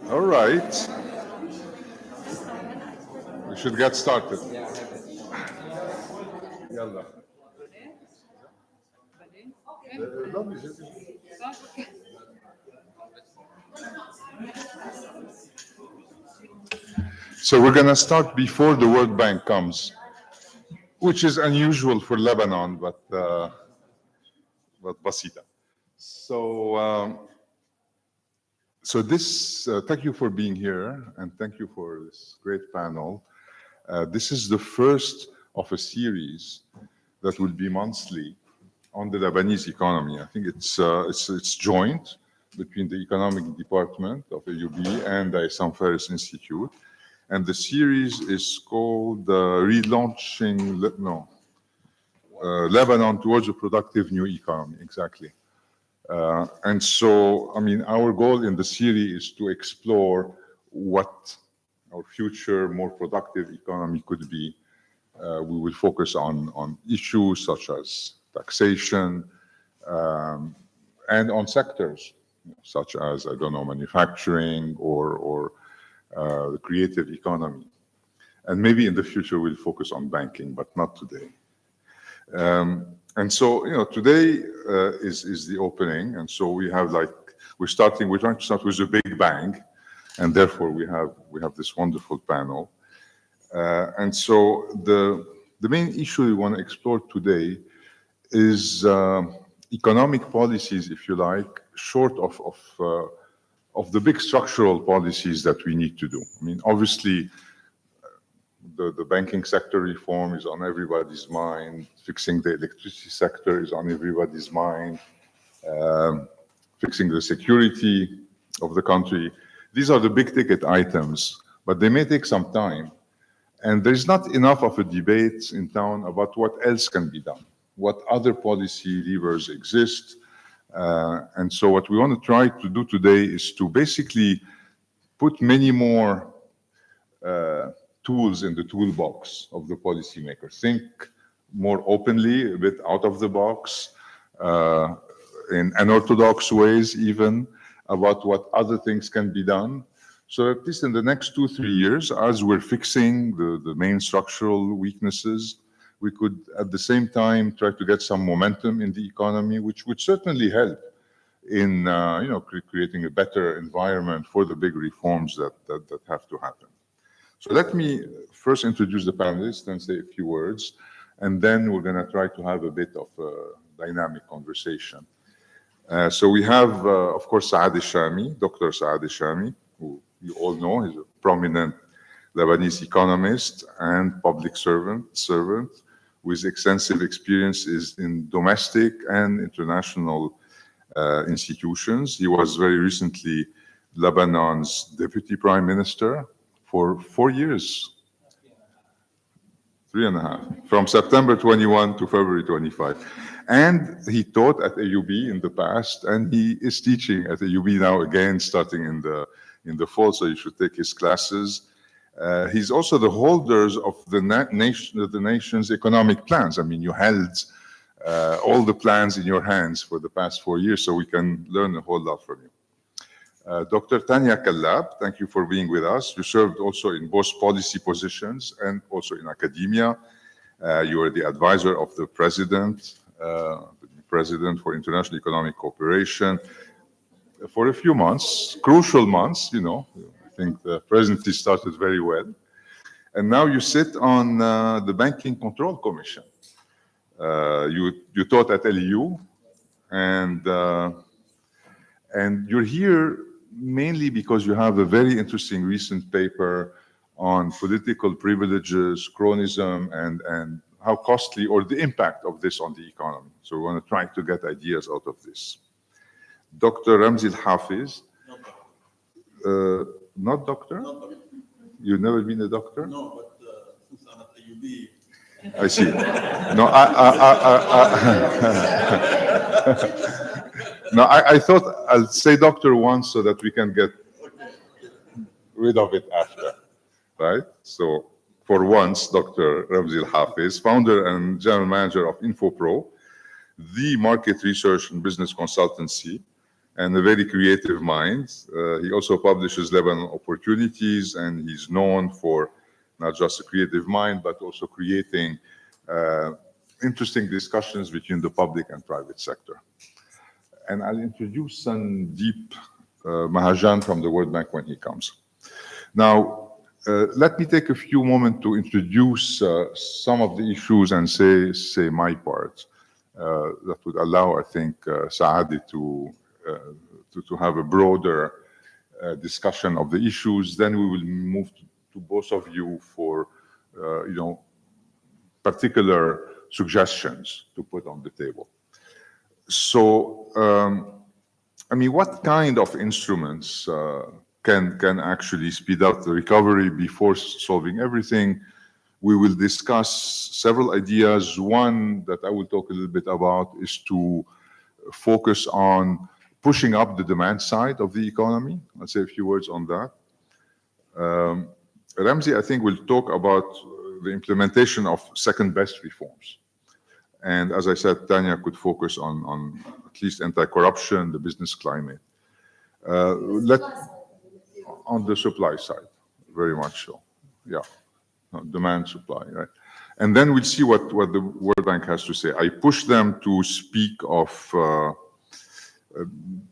All right. We should get started. Yalla. So we're going to start before the World Bank comes, which is unusual for Lebanon, but basita. So this, thank you for being here, and thank you for this great panel. This is the first of a series that will be monthly on the Lebanese economy. I think it's joint between the economic department of AUB and the Isam Faris Institute. And the series is called Relaunching Lebanon Towards a Productive New Economy, exactly. And so, I mean, our goal in the series is to explore what our future, more productive economy could be. We will focus on issues such as taxation and on sectors such as, I don't know, manufacturing or the creative economy. And maybe in the future we'll focus on banking, but not today. And so, you know, today is the opening, and so we have we're trying to start with a big bang, and therefore we have this wonderful panel. And so the main issue we want to explore today is economic policies, if you like, short of the big structural policies that we need to do. I mean, obviously, the banking sector reform is on everybody's mind. Fixing the electricity sector is on everybody's mind. Fixing the security of the country. These are the big ticket items, but they may take some time. And there's not enough of a debate in town about what else can be done, what other policy levers exist. And so what we want to try to do today is to basically put many more tools in the toolbox of the policymaker. Think more openly, a bit out of the box, in unorthodox ways even, about what other things can be done. So at least in the next 2-3 years, as we're fixing the main structural weaknesses, we could at the same time try to get some momentum in the economy, which would certainly help in creating a better environment for the big reforms that have to happen. So let me first introduce the panelists and say a few words, and then we're going to try to have a bit of a dynamic conversation. So we have, of course, Saade Chami, Dr. Saade Chami, who you all know. He's a prominent Lebanese economist and public servant with extensive experiences in domestic and international institutions. He was very recently Lebanon's deputy prime minister for 4 years, 3.5, from September 21 to February 25. And he taught at AUB in the past, and he is teaching at AUB now again, starting in the fall, so you should take his classes. He's also the holders of the nation's economic plans. I mean, you held all the plans in your hands for the past 4 years, so we can learn a whole lot from you. Dr. Tania El Kallab, thank you for being with us. You served also in both policy positions and also in academia. You were the advisor of the president for International Economic Cooperation for a few months, crucial months, you know. I think the presidency started very well. And now you sit on the Banking Control Commission. You taught at LEU, and you're here mainly because you have a very interesting recent paper on political privileges, cronyism, and how costly, or the impact of this on the economy. So we want to try to get ideas out of this. Dr. Ramzi El Hafez. Not doctor? Not doctor. You've never been a doctor? No, but since I'm at AUB. I see. No, no, I thought I'll say doctor once so that we can get rid of it after, right? So for once, Dr. Ramzi El Hafez, founder and general manager of InfoPro, the market research and business consultancy and a very creative mind. He also publishes Lebanon Opportunities, and he's known for not just a creative mind, but also creating interesting discussions between the public and private sector. And I'll introduce Sandeep Mahajan from the World Bank when he comes. Now, let me take a few moments to introduce some of the issues and say my part. That would allow, I think, Saade to have a broader discussion of the issues. Then we will move to both of you for, particular suggestions to put on the table. So, I mean, what kind of instruments can actually speed up the recovery before solving everything? We will discuss several ideas. One that I will talk a little bit about is to focus on pushing up the demand side of the economy. I'll say a few words on that. Ramzi, I think, will talk about the implementation of second best reforms. And as I said, Tania could focus on at least anti-corruption, the business climate. On the supply side, very much so. Yeah, demand, supply, right? And then we'll see what the World Bank has to say. I push them to speak of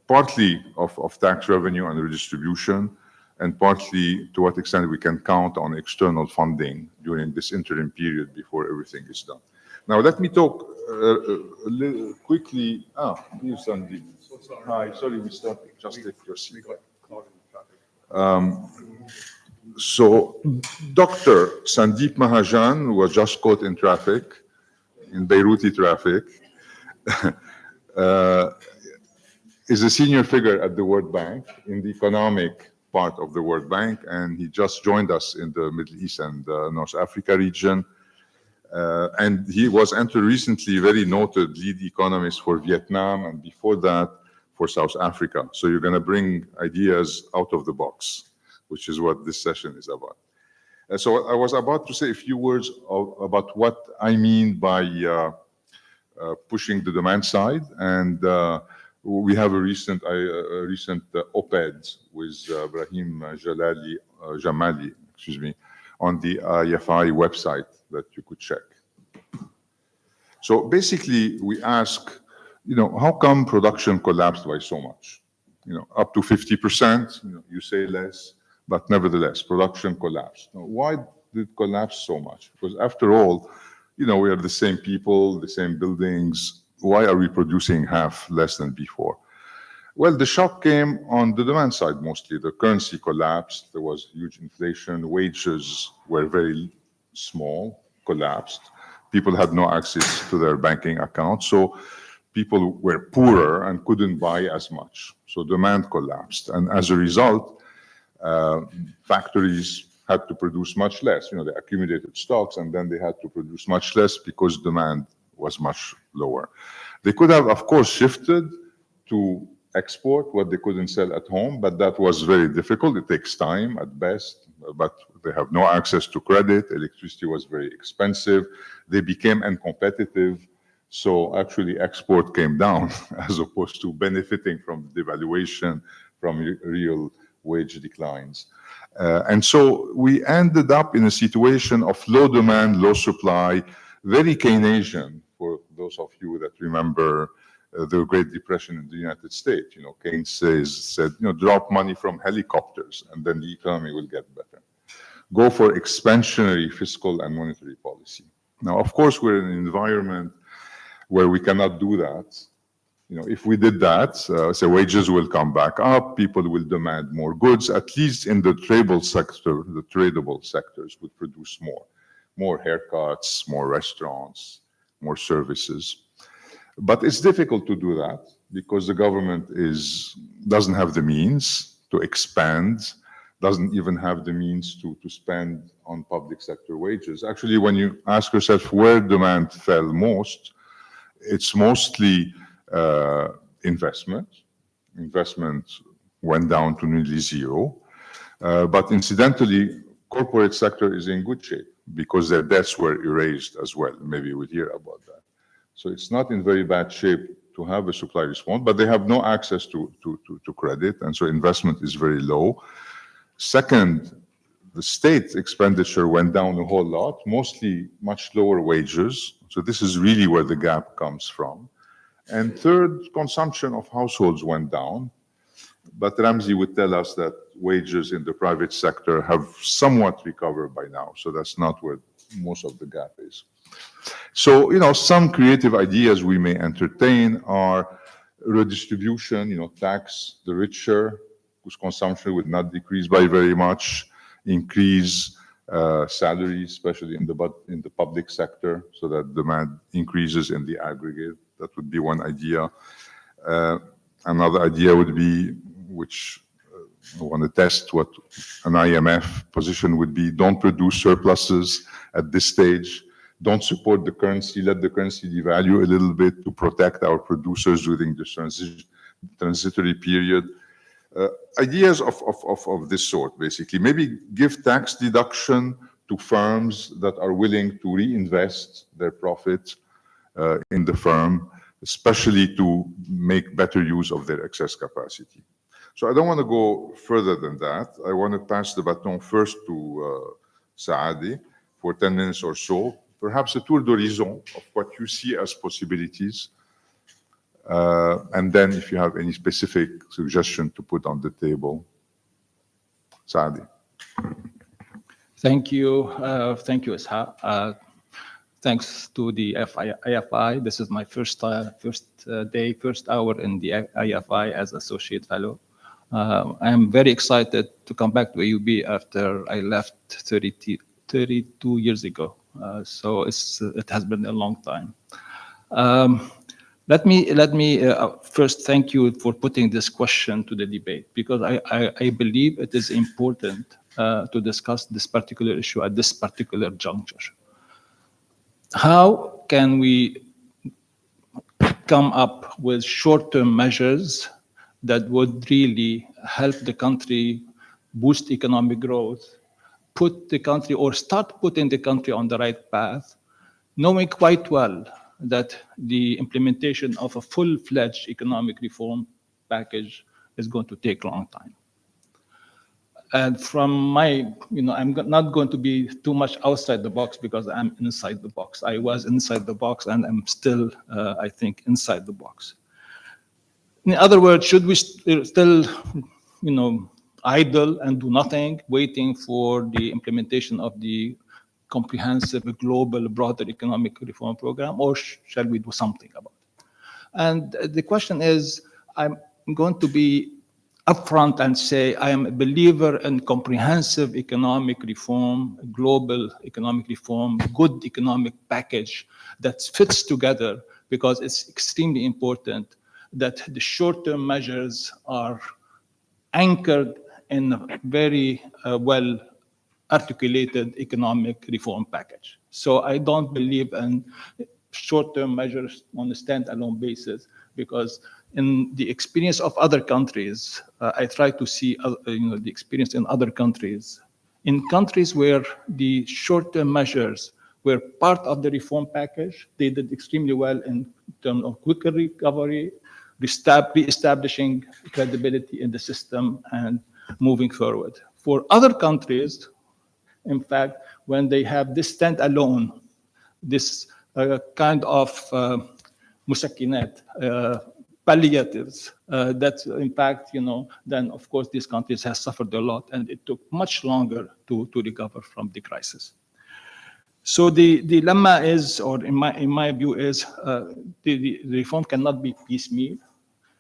partly of tax revenue and redistribution, and partly to what extent we can count on external funding during this interim period before everything is done. Now, let me talk quickly. Here's Sandeep. Hi, sorry, we started. Just take your seat. So, Dr. Sandeep Mahajan, who was just caught in traffic, in Beiruti traffic, is a senior figure at the World Bank in the economic part of the World Bank, and he just joined us in the Middle East and North Africa region. And he was until recently very noted lead economist for Vietnam, and before that for South Africa. So you're going to bring ideas out of the box, which is what this session is about. So I was about to say a few words about what I mean by pushing the demand side, and we have a recent op-ed with Brahim Jamali, on the IFI website that you could check. So basically, we ask, how come production collapsed by so much? Up to 50%, you say less, but nevertheless, production collapsed. Now, why did it collapse so much? Because after all, we are the same people, the same buildings. Why are we producing half less than before? Well, the shock came on the demand side mostly. The currency collapsed, there was huge inflation, wages were very small, collapsed. People had no access to their banking accounts, so people were poorer and couldn't buy as much. So demand collapsed, and as a result, factories had to produce much less. They accumulated stocks, and then they had to produce much less because demand was much lower. They could have, of course, shifted to export what they couldn't sell at home, but that was very difficult. It takes time at best, but they have no access to credit. Electricity was very expensive. They became uncompetitive. So actually export came down as opposed to benefiting from devaluation, from real wage declines. And so we ended up in a situation of low demand, low supply, very Keynesian, for those of you that remember the Great Depression in the United States. Keynes said, drop money from helicopters and then the economy will get better. Go for expansionary fiscal and monetary policy. Now, of course, we're in an environment where we cannot do that. If we did that, so wages will come back up, people will demand more goods, at least in the tradable sector, the tradable sectors would produce more haircuts, more restaurants, more services. But it's difficult to do that because the government doesn't have the means to expand, doesn't even have the means to spend on public sector wages. Actually, when you ask yourself where demand fell most, it's mostly investment. Investment went down to nearly zero. But incidentally, corporate sector is in good shape because their debts were erased as well. Maybe we'll hear about that. So it's not in very bad shape to have a supply response, but they have no access to credit, and so investment is very low. Second, the state expenditure went down a whole lot, mostly much lower wages. So this is really where the gap comes from. And third, consumption of households went down. But Ramzi would tell us that wages in the private sector have somewhat recovered by now. So that's not where most of the gap is. So, some creative ideas we may entertain are redistribution, tax the richer, whose consumption would not decrease by very much, increase salaries, especially in the public sector, so that demand increases in the aggregate. That would be one idea. Another idea would be, which I want to test what an IMF position would be, don't produce surpluses at this stage. Don't support the currency, let the currency devalue a little bit to protect our producers during this transitory period. Ideas of this sort, basically. Maybe give tax deduction to firms that are willing to reinvest their profit in the firm, especially to make better use of their excess capacity. So I don't want to go further than that. I want to pass the baton first to Saade for 10 minutes or so. Perhaps a tour d'horizon of what you see as possibilities. And then if you have any specific suggestion to put on the table. Saade. Thank you. Thank you, Ishac. Thanks to the IFI. This is my first hour in the IFI as Associate Fellow. I am very excited to come back to AUB after I left 32 years ago. So it has been a long time. Let me first thank you for putting this question to the debate, because I believe it is important to discuss this particular issue at this particular juncture. How can we come up with short-term measures that would really help the country boost economic growth, put the country or start putting the country on the right path, knowing quite well that the implementation of a full-fledged economic reform package is going to take a long time. And from my, I'm not going to be too much outside the box because I'm inside the box. I was inside the box and I'm still, I think, inside the box. In other words, should we still, idle and do nothing, waiting for the implementation of the comprehensive, global, broader economic reform program, or shall we do something about it? And the question is, I'm going to be upfront and say I am a believer in comprehensive economic reform, global economic reform, good economic package that fits together, because it's extremely important that the short-term measures are anchored in a very well articulated economic reform package. So I don't believe in short-term measures on a standalone basis, because in the experience of other countries, I try to see the experience in other countries. In countries where the short-term measures were part of the reform package, they did extremely well in terms of quicker recovery, re-establishing credibility in the system, and moving forward. For other countries, in fact, when they have this standalone, this kind of musakkinat, palliatives, that in fact, then of course these countries have suffered a lot, and it took much longer to recover from the crisis. So the dilemma is, or in my view is, the reform cannot be piecemeal.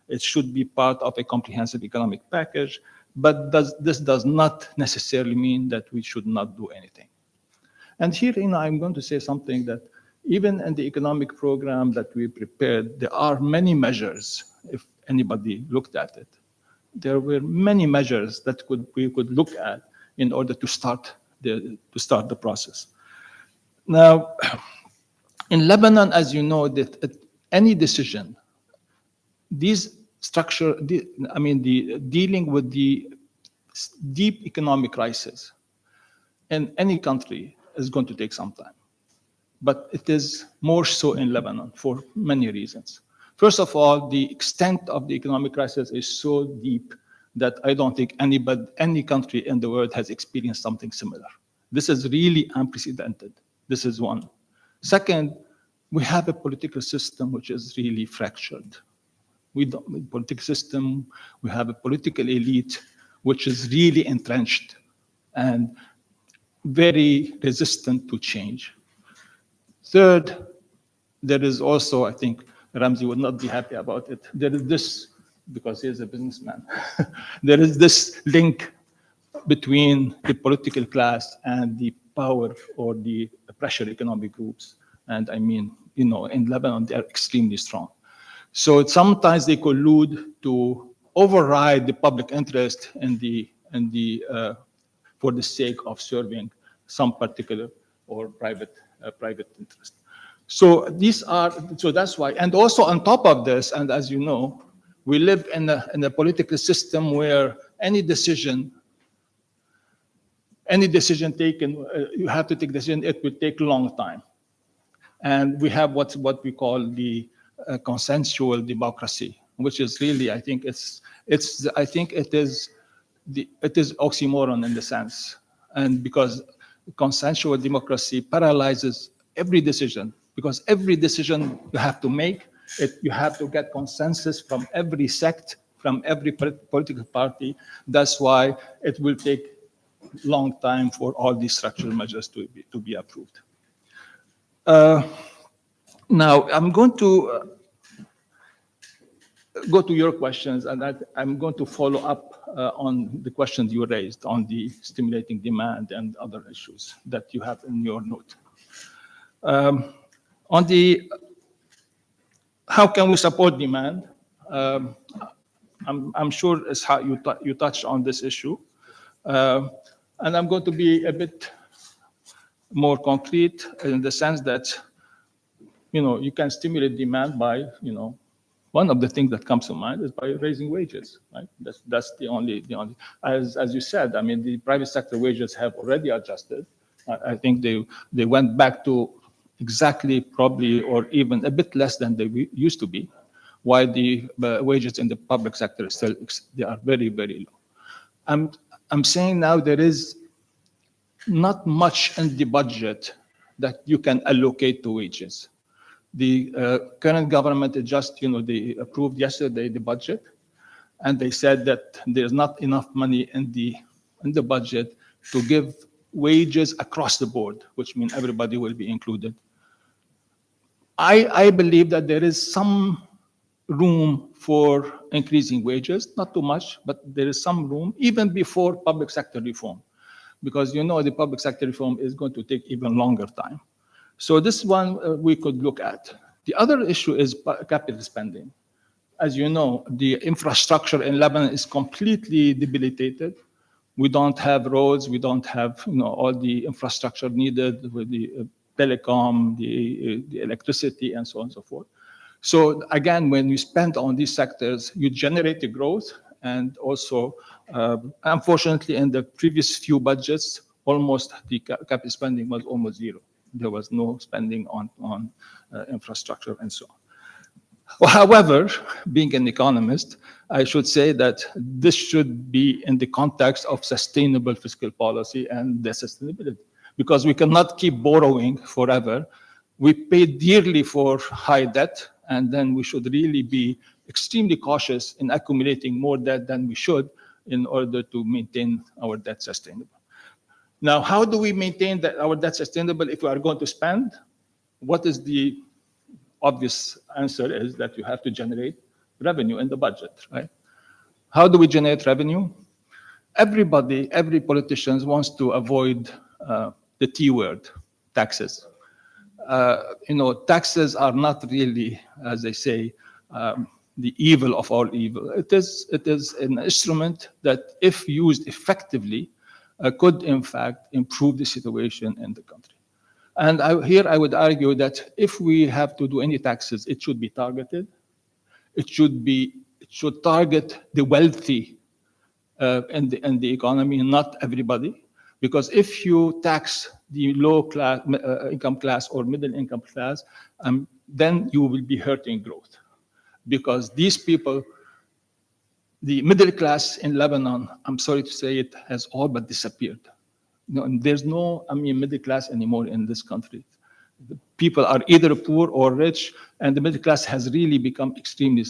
It should be part of a comprehensive economic package, but this does not necessarily mean that we should not do anything. And here, I'm going to say something that even in the economic program that we prepared, there are many measures, if anybody looked at it. There were many measures that we could look at in order to start the process. Now, in Lebanon, as you know, that any decision, dealing with the deep economic crisis in any country is going to take some time. But it is more so in Lebanon for many reasons. First of all, the extent of the economic crisis is so deep that I don't think any country in the world has experienced something similar. This is really unprecedented. This is one. Second, we have a political system which is really fractured. Political system, we have a political elite which is really entrenched and very resistant to change. Third, there is also, I think Ramzi would not be happy about it, there is this, because he's a businessman, there is this link between the political class and the power or the pressure economic groups. And I mean, in Lebanon, they are extremely strong. So sometimes they collude to override the public interest for the sake of serving some particular or private interest. So that's why. And also on top of this, and as you know, we live in a political system where any decision taken, you have to take decision, it will take a long time. And we have what we call the consensual democracy, which is really, I think it is oxymoron in the sense, and because consensual democracy paralyzes every decision, because every decision you have to make, you have to get consensus from every sect, from every political party. That's why it will take long time for all these structural measures to be approved. Now, I'm going to go to your questions, and I'm going to follow up on the questions you raised on the stimulating demand and other issues that you have in your note. On the how can we support demand, I'm sure it's how you touched on this issue. And I'm going to be a bit more concrete in the sense that, you can stimulate demand by, one of the things that comes to mind is by raising wages, right? That's the only, as you said, I mean, the private sector wages have already adjusted. I think they went back to exactly probably or even a bit less than they used to be, while the wages in the public sector is still, they are very, very low. I'm saying now there is not much in the budget that you can allocate to wages. The current government they approved yesterday the budget, and they said that there's not enough money in the budget to give wages across the board, which means everybody will be included. I believe that there is some room for increasing wages, not too much, but there is some room even before public sector reform, because the public sector reform is going to take even longer time. So this one we could look at. The other issue is capital spending. As you know, the infrastructure in Lebanon is completely debilitated. We don't have roads, we don't have all the infrastructure needed with the telecom, the electricity, and so on and so forth. So again, when you spend on these sectors, you generate the growth, and also, unfortunately, in the previous few budgets, almost the capital spending was almost zero. There was no spending on infrastructure and so on. Well, however, being an economist, I should say that this should be in the context of sustainable fiscal policy and the sustainability, because we cannot keep borrowing forever. We pay dearly for high debt, and then we should really be extremely cautious in accumulating more debt than we should in order to maintain our debt sustainable. Now, how do we maintain our debt sustainable if we are going to spend? What is the obvious answer is that you have to generate revenue in the budget, right? How do we generate revenue? Every politician wants to avoid the T word, taxes. Taxes are not really, as they say, the evil of all evil. It is an instrument that, if used effectively, could in fact improve the situation in the country. And here I would argue that if we have to do any taxes, it should be targeted. It should target the wealthy in the economy, not everybody. Because if you tax the low class, income class or middle income class, then you will be hurting growth. because these people, the middle class in Lebanon, I'm sorry to say it, has all but disappeared. And there's no, middle class anymore in this country. The people are either poor or rich, and the middle class has really become extremely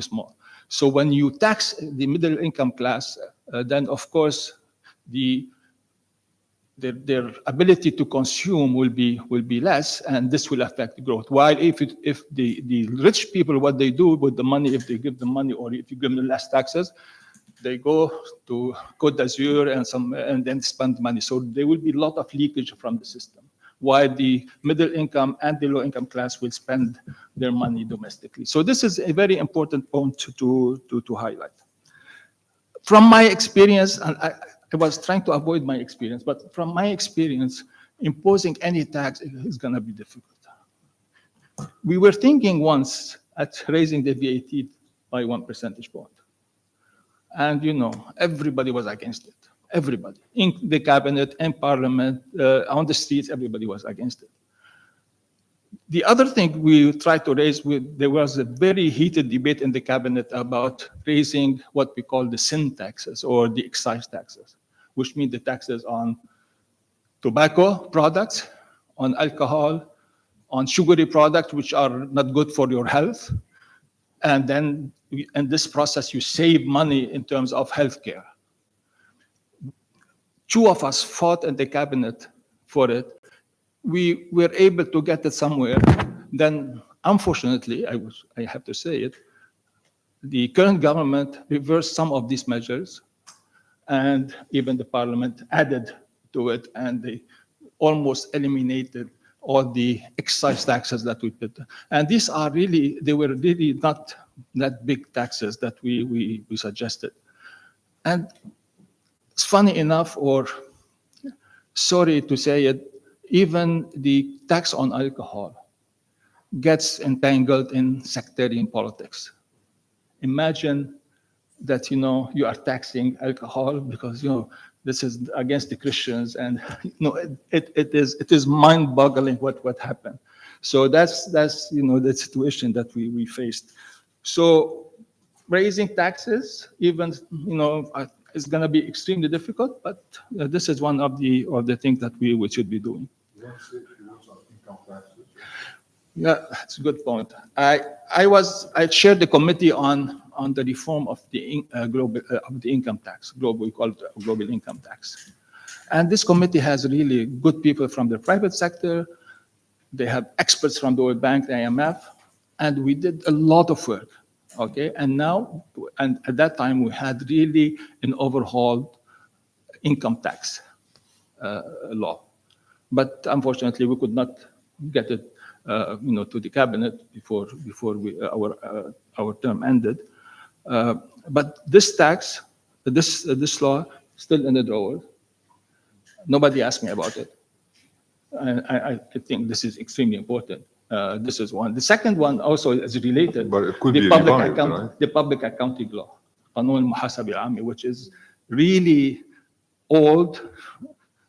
small. So when you tax the middle income class, then of course their ability to consume will be less, and this will affect growth. While if the rich people, what they do with the money, if they give them money or if you give them less taxes, they go to Côte d'Azur and then spend money. So there will be a lot of leakage from the system, while the middle income and the low income class will spend their money domestically. So this is a very important point to highlight. From my experience, and I was trying to avoid my experience, but from my experience, imposing any tax is going to be difficult. We were thinking once at raising the VAT by 1 percentage point. And, everybody was against it. Everybody. In the cabinet, in parliament, on the streets, everybody was against it. The other thing we tried to raise, there was a very heated debate in the cabinet about raising what we call the sin taxes or the excise taxes, which mean the taxes on tobacco products, on alcohol, on sugary products, which are not good for your health. And then in this process, you save money in terms of healthcare. Two of us fought in the cabinet for it. We were able to get it somewhere. Then, unfortunately, I have to say it, the current government reversed some of these measures, and even the parliament added to it, and they almost eliminated all the excise taxes that we put. And these are really, they were really not that big taxes that we suggested. And it's funny enough, or sorry to say it, even the tax on alcohol gets entangled in sectarian politics. Imagine that, you are taxing alcohol because, this is against the Christians, and it is mind-boggling what happened. So that's the situation that we faced. So raising taxes, even is going to be extremely difficult, but this is one of the things that we should be doing. Yeah, that's a good point. I chaired the committee on the reform of the income tax, we call it global income tax. And this committee has really good people from the private sector. They have experts from the World Bank, the IMF, and we did a lot of work. Okay, and at that time we had really an overhauled income tax law, but unfortunately we could not get it to the cabinet before our term ended. But this tax, this law, still in the drawer. Nobody asked me about it. I think this is extremely important. This is one. The second one also is related. But it could be revived, right? The public accounting law, قانون المحاسبة العامة, which is really old,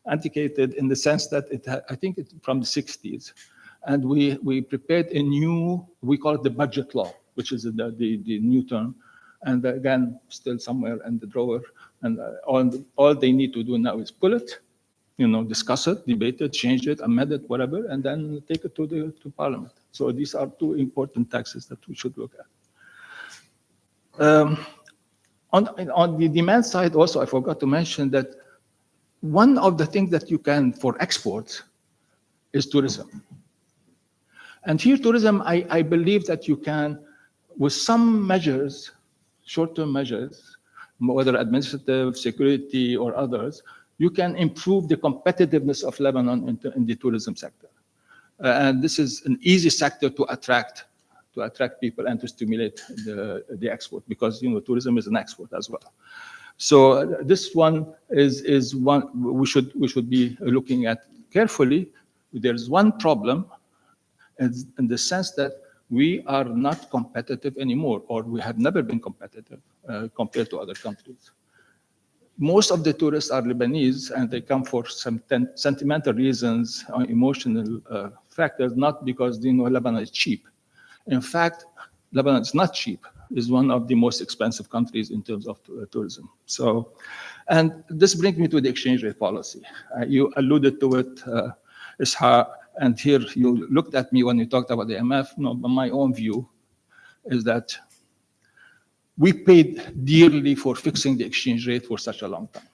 antiquated in the sense that I think it's from the 60s. And we prepared a new, we call it the budget law, which is the new term. And again, still somewhere in the drawer. And all they need to do now is pull it, discuss it, debate it, change it, amend it, whatever, and then take it to Parliament. So these are two important taxes that we should look at. On the demand side also, I forgot to mention that one of the things that you can, for exports, is tourism. And here tourism, I believe that you can, with some measures, short-term measures, whether administrative, security, or others, you can improve the competitiveness of Lebanon in the tourism sector. And this is an easy sector to attract people and to stimulate the export, because tourism is an export as well. So this one is one we should be looking at carefully. There's one problem, in the sense that we are not competitive anymore, or we have never been competitive compared to other countries. Most of the tourists are Lebanese, and they come for some sentimental reasons, emotional factors, not because Lebanon is cheap. In fact, Lebanon is not cheap. It's one of the most expensive countries in terms of tourism. So, and this brings me to the exchange rate policy. You alluded to it, Ishac, and here you looked at me when you talked about the IMF. No, but my own view is that we paid dearly for fixing the exchange rate for such a long time.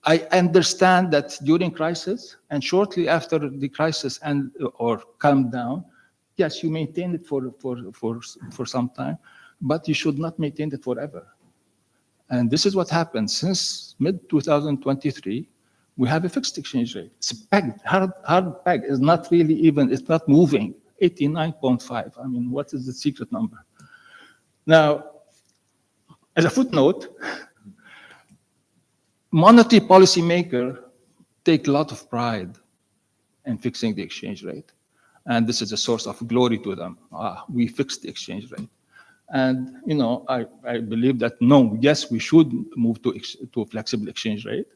I understand that during crisis and shortly after the crisis or calmed down, yes, you maintain it for some time, but you should not maintain it forever. And this is what happened. Since mid-2023, we have a fixed exchange rate. It's pegged, hard peg. It's not really even, it's not moving. 89.5. I mean, what is the secret number? Now, as a footnote, monetary policymakers take a lot of pride in fixing the exchange rate. And this is a source of glory to them. We fixed the exchange rate. And, you know, I believe that, no, yes, we should move to a flexible exchange rate.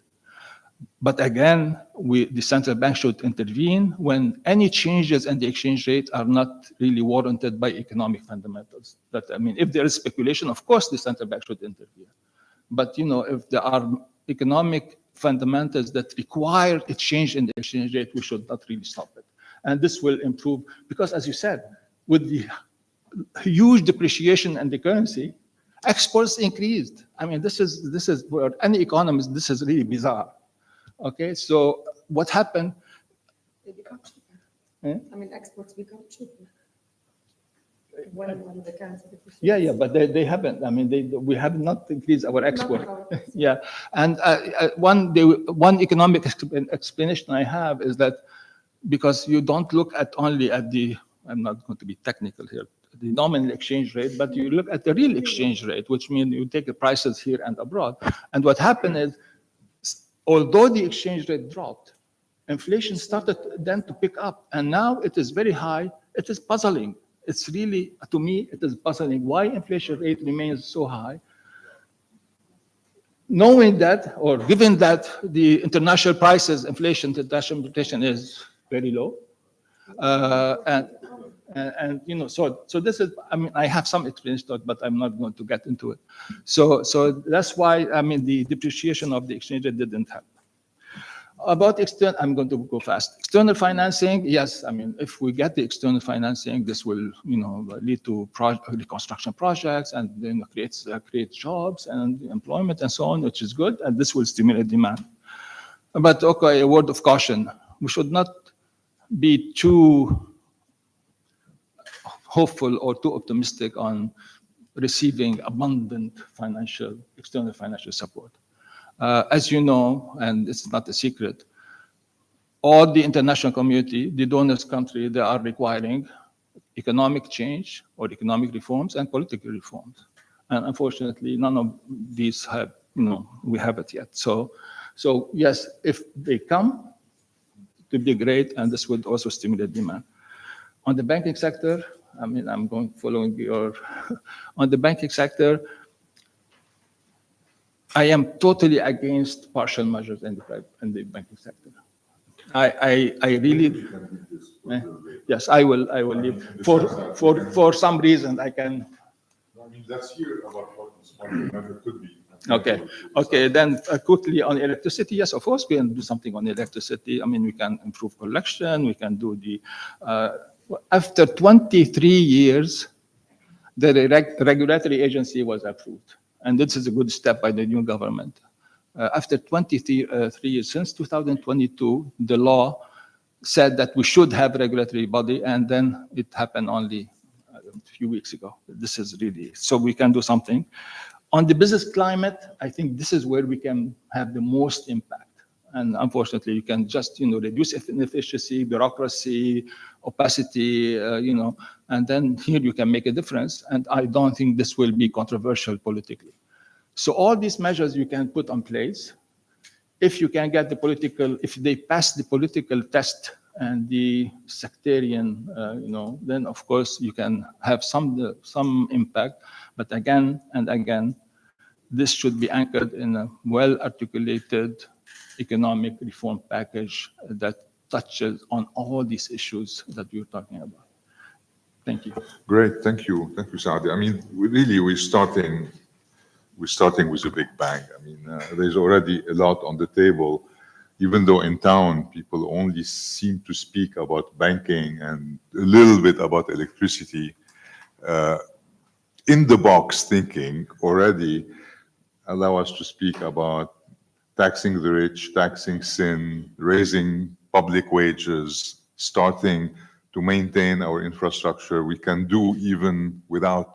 But again, the central bank should intervene when any changes in the exchange rate are not really warranted by economic fundamentals. That, I mean, if there is speculation, of course, the central bank should intervene. But, you know, if there are economic fundamentals that require a change in the exchange rate, we should not really stop it. And this will improve, because as you said, with the huge depreciation in the currency, exports increased. I mean, this is for any economist, this is really bizarre. Okay, so what happened? They become cheaper. I mean, exports become cheaper. When the currency depreciates. Yeah, but they haven't. I mean, we have not increased our export. Yeah, and one economic explanation I have is that because you don't look at only at the, I'm not going to be technical here, the nominal exchange rate, but you look at the real exchange rate, which means you take the prices here and abroad. And what happened is, although the exchange rate dropped, inflation started then to pick up, and now it is very high. It is puzzling. It's really, to me, it is puzzling why inflation rate remains so high. Knowing that, or given that the international prices, international inflation is very low, and you know, so this is, I mean, I have some experience to it, but I'm not going to get into it. So that's why, I mean, the depreciation of the exchange rate didn't help. About external, I'm going to go fast. External financing, yes, I mean, if we get the external financing, this will, you know, lead to reconstruction projects and then create jobs and employment and so on, which is good, and this will stimulate demand. But okay, a word of caution: we should not be too hopeful or too optimistic on receiving abundant external financial support. As you know, and it's not a secret, all the international community, the donors country, they are requiring economic change or economic reforms and political reforms. And unfortunately, none of these have, you know, we have it yet. So yes, if they come, it would be great, and this would also stimulate demand. On the banking sector, I mean, following your, on the banking sector, I am totally against partial measures in the banking sector. I really, yes, I will leave for some reason. I can. I mean, let's hear about what this partial measure could be. Okay. Then quickly on electricity, yes, of course we can do something on electricity. I mean, we can improve collection. We can do the. After 23 years, the regulatory agency was approved. And this is a good step by the new government. After 23 years, since 2022, the law said that we should have a regulatory body, and then it happened only a few weeks ago. This is really, so we can do something. On the business climate, I think this is where we can have the most impact. And unfortunately, you can just, you know, reduce inefficiency, bureaucracy, opacity, you know, and then here you can make a difference. And I don't think this will be controversial politically. So all these measures you can put in place. If you can get the political, if they pass the political test and the sectarian, you know, then of course you can have some impact. But again and again, this should be anchored in a well-articulated economic reform package that touches on all these issues that we're talking about. Thank you. Great, thank you, Saade. I mean, we're starting with a big bang. I mean, there's already a lot on the table, even though in town people only seem to speak about banking and a little bit about electricity. In the box thinking already allow us to speak about taxing the rich, taxing sin, raising public wages, starting to maintain our infrastructure. We can do even without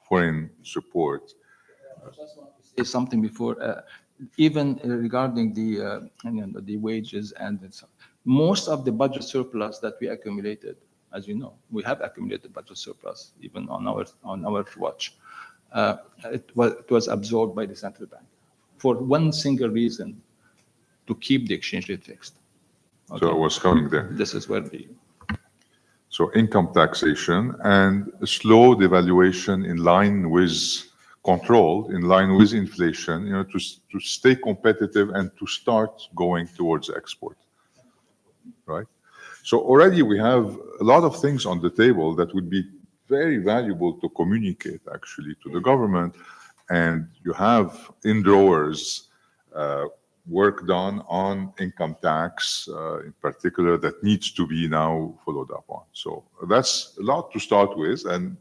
foreign support. I just want to say something before, even regarding the wages and most of the budget surplus that we accumulated, as you know, we have accumulated budget surplus even on our watch. It was absorbed by the central bank for one single reason: to keep the exchange rate fixed. Okay. So I was coming there. This is where So income taxation and a slow devaluation in line with control, in line with inflation, to stay competitive and to start going towards export, right? So already we have a lot of things on the table that would be very valuable to communicate actually to the government, and you have in drawers work done on income tax in particular that needs to be now followed up on. So that's a lot to start with, and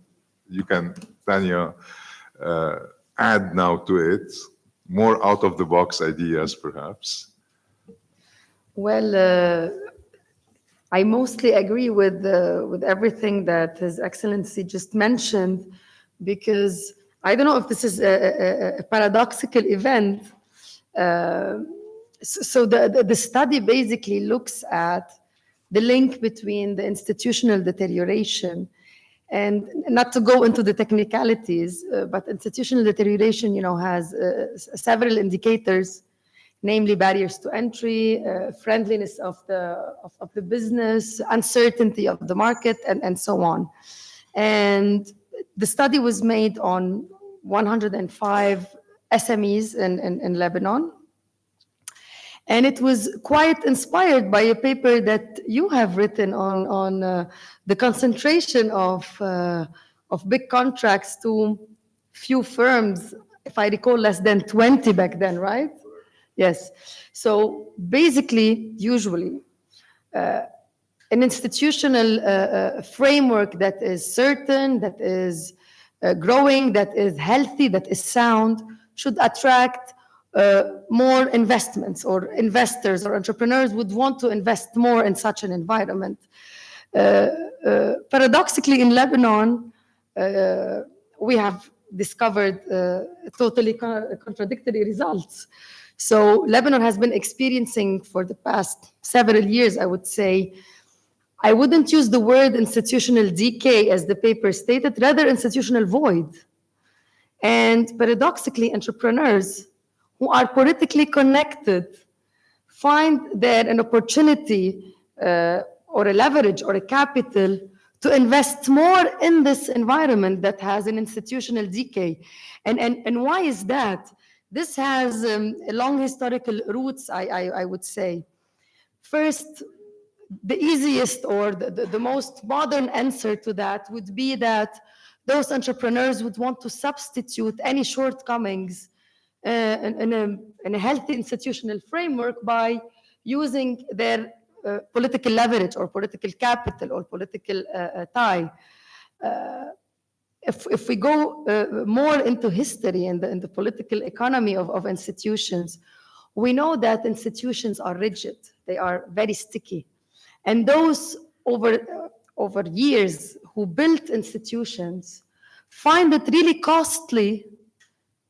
you can, Tania, add now to it more out-of-the-box ideas, perhaps. Well, I mostly agree with everything that His Excellency just mentioned, because I don't know if this is a paradoxical event. So the study basically looks at the link between the institutional deterioration, and not to go into the technicalities, but institutional deterioration, has several indicators, namely barriers to entry, friendliness of the business, uncertainty of the market, and so on. And the study was made on 105 SMEs in Lebanon. And it was quite inspired by a paper that you have written on the concentration of big contracts to few firms, if I recall, less than 20 back then, right? Yes. So basically, usually, an institutional framework that is certain, that is growing, that is healthy, that is sound, should attract more investments, or investors or entrepreneurs would want to invest more in such an environment. Paradoxically, in Lebanon, we have discovered totally contradictory results. So Lebanon has been experiencing for the past several years, I would say, I wouldn't use the word institutional decay as the paper stated, rather institutional void. And paradoxically, entrepreneurs who are politically connected find there an opportunity or a leverage or a capital to invest more in this environment that has an institutional decay. And why is that? This has long historical roots, I would say. First, the easiest or the most modern answer to that would be that those entrepreneurs would want to substitute any shortcomings in a healthy institutional framework by using their political leverage or political capital or political tie. If we go more into history and the political economy of institutions, we know that institutions are rigid. They are very sticky. And those over years who built institutions find it really costly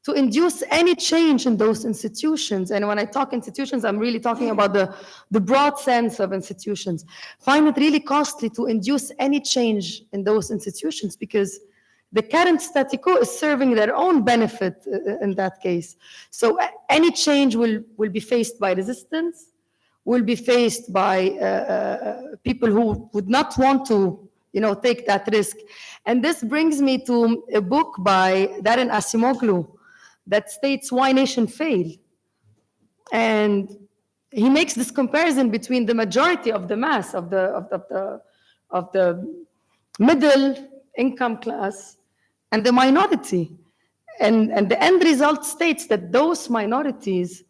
to induce any change in those institutions. And when I talk institutions, I'm really talking about the broad sense of institutions. Find it really costly to induce any change in those institutions because the current statu quo is serving their own benefit in that case. So any change will be faced by resistance, will be faced by people who would not want to take that risk. And this brings me to a book by Darren Acemoglu that states why nations fail. And he makes this comparison between the majority of the mass, of the middle income class and the minority. And the end result states that those minorities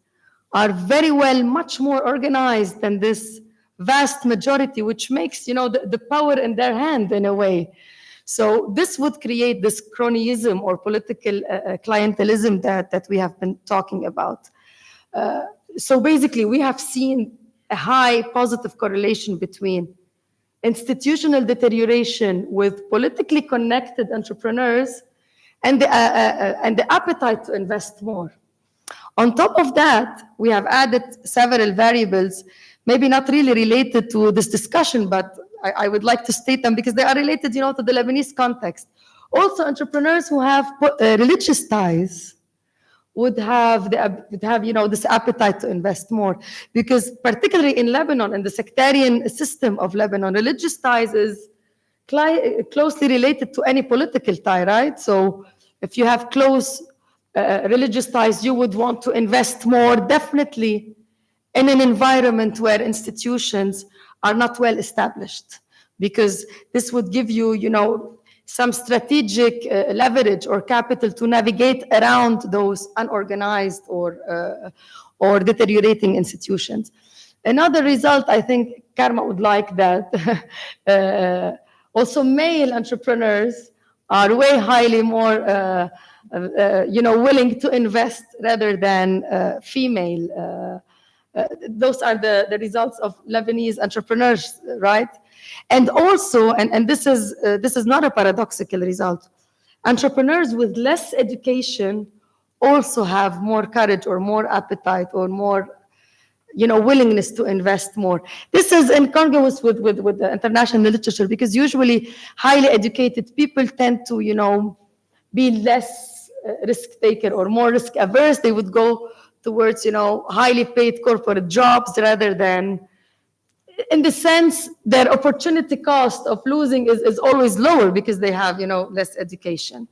are very well much more organized than this vast majority, which makes, the power in their hand in a way. So this would create this cronyism or political clientelism that we have been talking about. So basically, we have seen a high positive correlation between institutional deterioration with politically connected entrepreneurs and the appetite to invest more. On top of that, we have added several variables, maybe not really related to this discussion, but I would like to state them because they are related, to the Lebanese context. Also, entrepreneurs who have religious ties would have this appetite to invest more, because particularly in Lebanon and the sectarian system of Lebanon, religious ties is closely related to any political tie, right? So if you have close religious ties, you would want to invest more, definitely in an environment where institutions are not well established, because this would give you, some strategic leverage or capital to navigate around those unorganized or deteriorating institutions. Another result, I think Karma would like that, also male entrepreneurs are way highly more, willing to invest rather than female. Those are the results of Lebanese entrepreneurs, right? And also, and this is not a paradoxical result, entrepreneurs with less education also have more courage or more appetite or more, willingness to invest more. This is incongruous with the international literature, because usually highly educated people tend to, be less risk taker or more risk averse. They would go towards, highly paid corporate jobs rather than, in the sense, their opportunity cost of losing is always lower because they have, less education.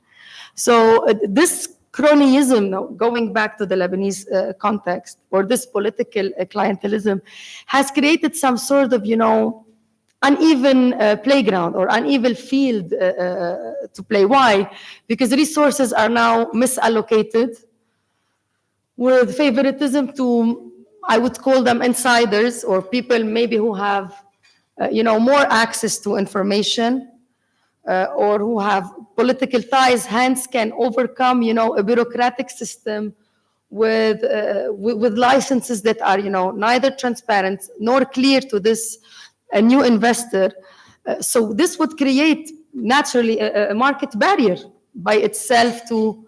So this cronyism, going back to the Lebanese context, or this political clientelism, has created some sort of, uneven playground or uneven field to play. Why? Because resources are now misallocated with favoritism to, I would call them insiders, or people maybe who have, more access to information, or who have political ties. Hence, can overcome, a bureaucratic system with licenses that are, neither transparent nor clear to this new investor. So this would create naturally a market barrier by itself to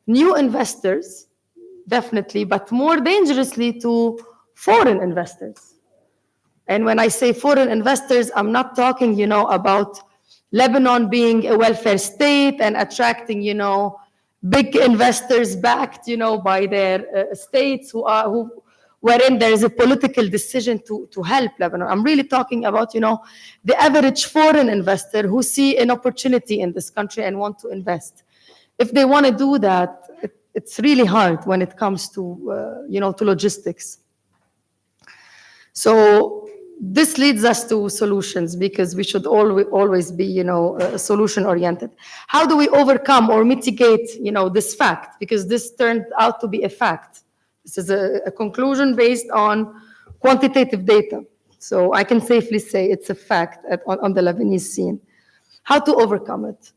new investors, definitely, but more dangerously to foreign investors. And when I say foreign investors, I'm not talking, about Lebanon being a welfare state and attracting, big investors backed, by their states wherein there is a political decision to help Lebanon. I'm really talking about, the average foreign investor who see an opportunity in this country and want to invest. If they want to do that, it's really hard when it comes to, to logistics. So this leads us to solutions, because we should always be, solution-oriented. How do we overcome or mitigate, this fact? Because this turned out to be a fact. This is a conclusion based on quantitative data. So I can safely say it's a fact on the Lebanese scene. How to overcome it?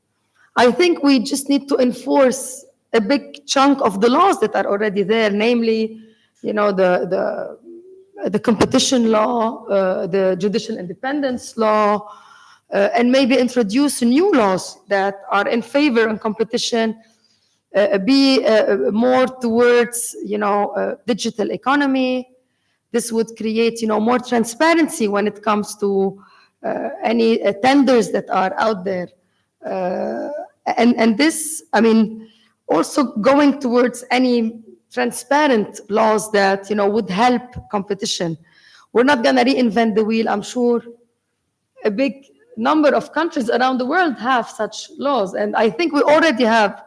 I think we just need to enforce a big chunk of the laws that are already there, namely, the competition law, the judicial independence law, and maybe introduce new laws that are in favor of competition, be more towards, digital economy. This would create, more transparency when it comes to any tenders that are out there. And this, also going towards any transparent laws that, would help competition. We're not going to reinvent the wheel. I'm sure a big number of countries around the world have such laws. And I think we already have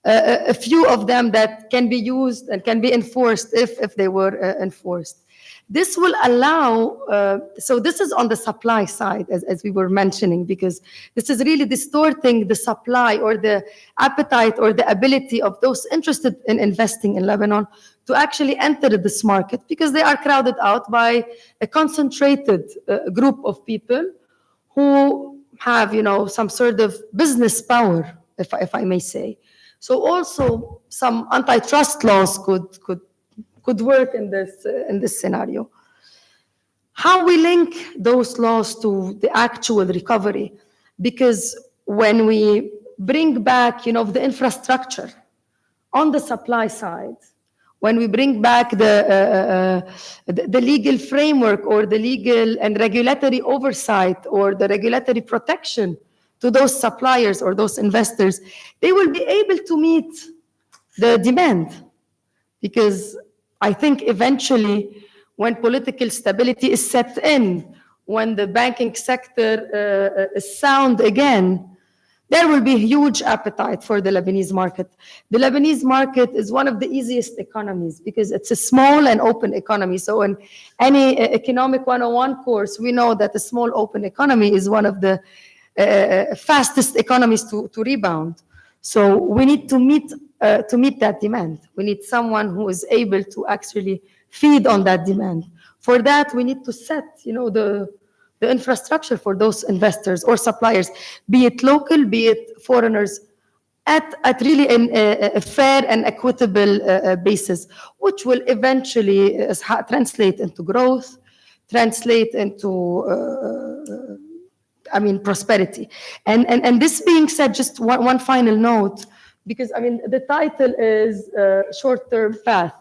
a few of them that can be used and can be enforced if they were enforced. This will allow, so this is on the supply side, as we were mentioning, because this is really distorting the supply or the appetite or the ability of those interested in investing in Lebanon to actually enter this market, because they are crowded out by a concentrated group of people who have, some sort of business power, if I may say. So also some antitrust laws could work in this scenario. How we link those laws to the actual recovery? Because when we bring back, the infrastructure on the supply side, when we bring back the legal framework or the legal and regulatory oversight or the regulatory protection to those suppliers or those investors, they will be able to meet the demand. Because I think eventually, when political stability is set in, when the banking sector is sound again, there will be huge appetite for the Lebanese market. The Lebanese market is one of the easiest economies because it's a small and open economy. So in any economic 101 course, we know that a small open economy is one of the fastest economies to rebound. So we need to meet that demand. We need someone who is able to actually feed on that demand. For that, we need to set, the infrastructure for those investors or suppliers, be it local, be it foreigners, at really a fair and equitable basis, which will eventually translate into growth, translate into prosperity. And this being said, just one final note, because the title is Short-Term Path.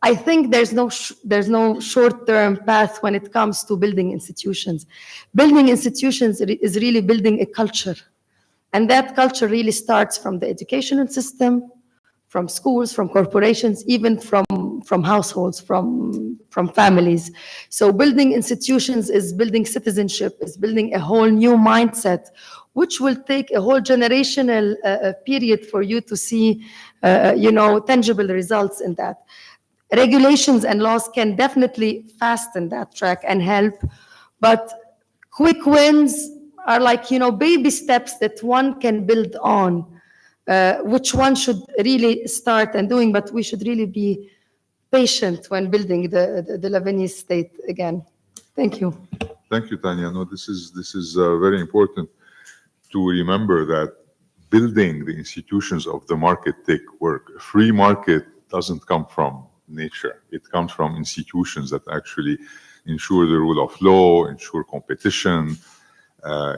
I think there's no short-term path when it comes to building institutions. Building institutions is really building a culture. And that culture really starts from the educational system, from schools, from corporations, even from households, from families. So building institutions is building citizenship, is building a whole new mindset, which will take a whole generational period for you to see, tangible results in that. Regulations and laws can definitely fasten that track and help, but quick wins are like, baby steps that one can build on, which one should really start and doing, but we should really be patient when building the Lebanese state again. Thank you. Thank you, Tanya. No, this is very important to remember that building the institutions of the market take work. A free market doesn't come from nature. It comes from institutions that actually ensure the rule of law, ensure competition,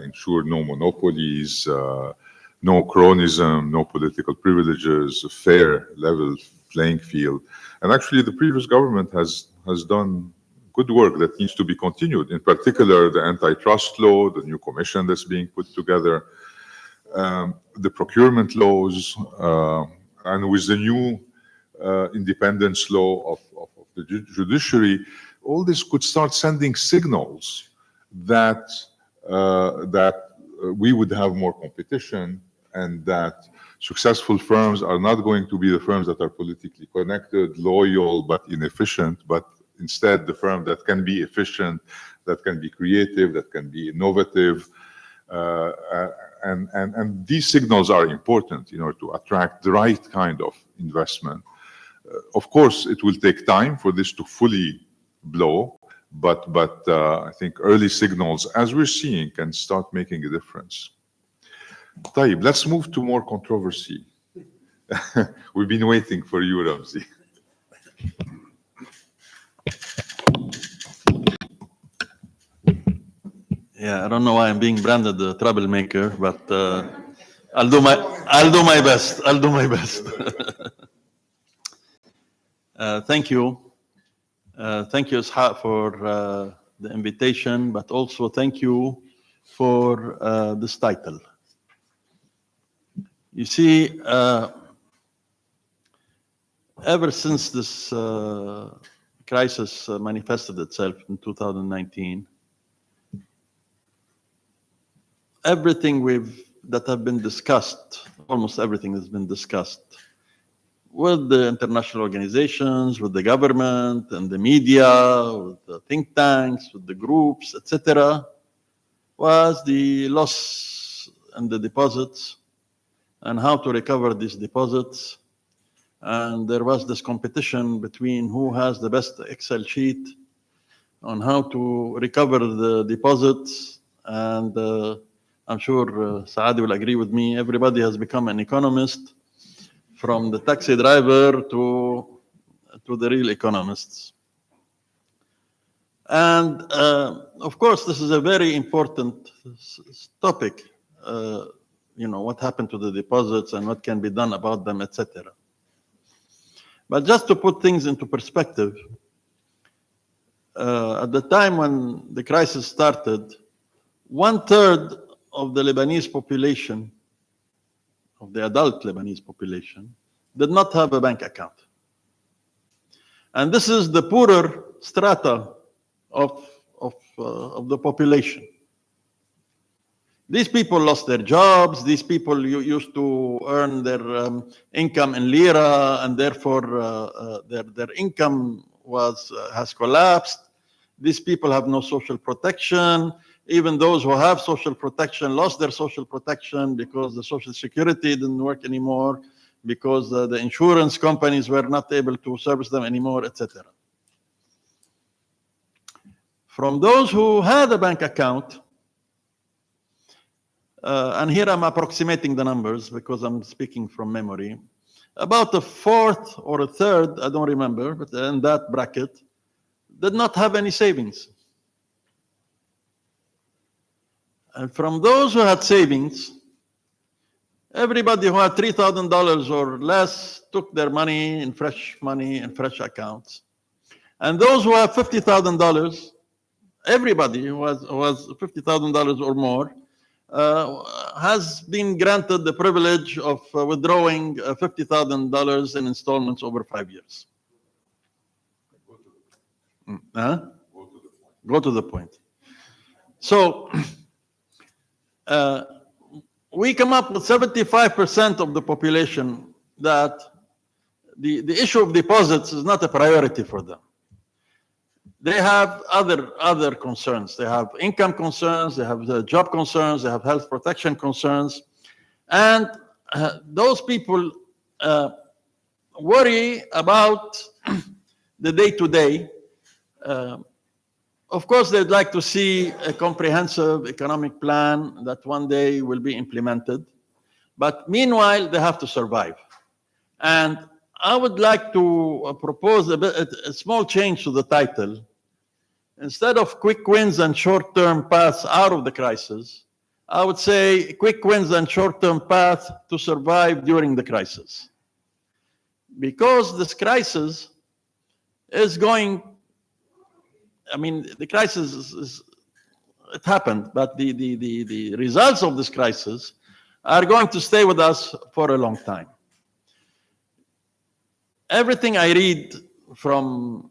ensure no monopolies, no cronyism, no political privileges, a fair, level playing field. And actually, the previous government has done good work that needs to be continued. In particular, the antitrust law, the new commission that's being put together, the procurement laws, and with the new independence law of the judiciary, all this could start sending signals that we would have more competition, and that successful firms are not going to be the firms that are politically connected, loyal, but inefficient, but instead the firm that can be efficient, that can be creative, that can be innovative. And these signals are important in order to attract the right kind of investment. Of course, it will take time for this to fully blow, but I think early signals, as we're seeing, can start making a difference. Tayyip, let's move to more controversy. We've been waiting for you, Ramzi. Yeah, I don't know why I'm being branded the troublemaker, but I'll do my best. I'll do my best. Thank you. Thank you, Ishac, for the invitation, but also thank you for this title. You see, ever since this crisis manifested itself in 2019, everything that have been discussed, almost everything has been discussed, with the international organizations, with the government and the media, with the think tanks, with the groups, etc., was the loss in the deposits and how to recover these deposits. And there was this competition between who has the best Excel sheet on how to recover the deposits. And I'm sure Saade will agree with me, everybody has become an economist, from the taxi driver to the real economists. And of course, this is a very important topic, what happened to the deposits and what can be done about them, etc. But just to put things into perspective, at the time when the crisis started, 1/3 of the Lebanese population, of the adult Lebanese population, did not have a bank account. And this is the poorer strata of the population. These people lost their jobs. These people used to earn their income in lira, and therefore their income has collapsed. These people have no social protection. Even those who have social protection lost their social protection because the social security didn't work anymore, because the insurance companies were not able to service them anymore, etc. From those who had a bank account, and here I'm approximating the numbers because I'm speaking from memory, about a fourth or a third, I don't remember, but in that bracket, did not have any savings. And from those who had savings, everybody who had $3,000 or less took their money in fresh accounts. And those who have $50,000, everybody who has $50,000 or more, has been granted the privilege of withdrawing $50,000 in installments over 5 years. Go to the point. So we come up with 75% of the population that the issue of deposits is not a priority for them. They have other concerns. They have income concerns, they have job concerns, they have health protection concerns. And those people worry about the day-to-day. Of course, they'd like to see a comprehensive economic plan that one day will be implemented. But meanwhile, they have to survive. And I would like to propose a small change to the title. Instead of quick wins and short-term paths out of the crisis, I would say quick wins and short-term path to survive during the crisis. Because this crisis is going, the crisis it happened, but the results of this crisis are going to stay with us for a long time. Everything I read from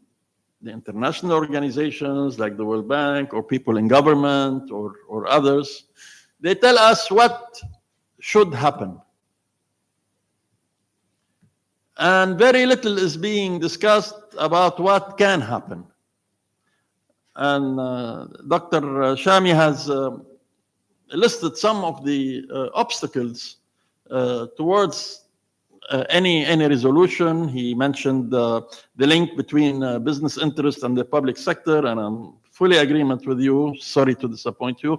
the international organizations like the World Bank or people in government or others, they tell us what should happen. And very little is being discussed about what can happen. And Dr. Chami has listed some of the obstacles towards any resolution. He mentioned the link between business interest and the public sector, and I'm fully in agreement with you. Sorry to disappoint you.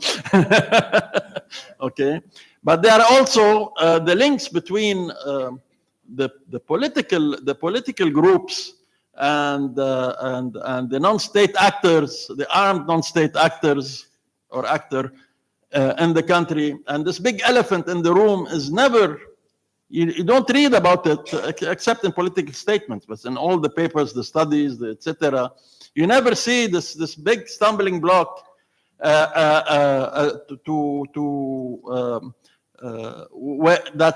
Okay, but there are also the links between the political groups and the non-state actors, the armed non-state actors or actor in the country. And this big elephant in the room is never. You don't read about it except in political statements, but in all the papers, the studies, etc. You never see this big stumbling block that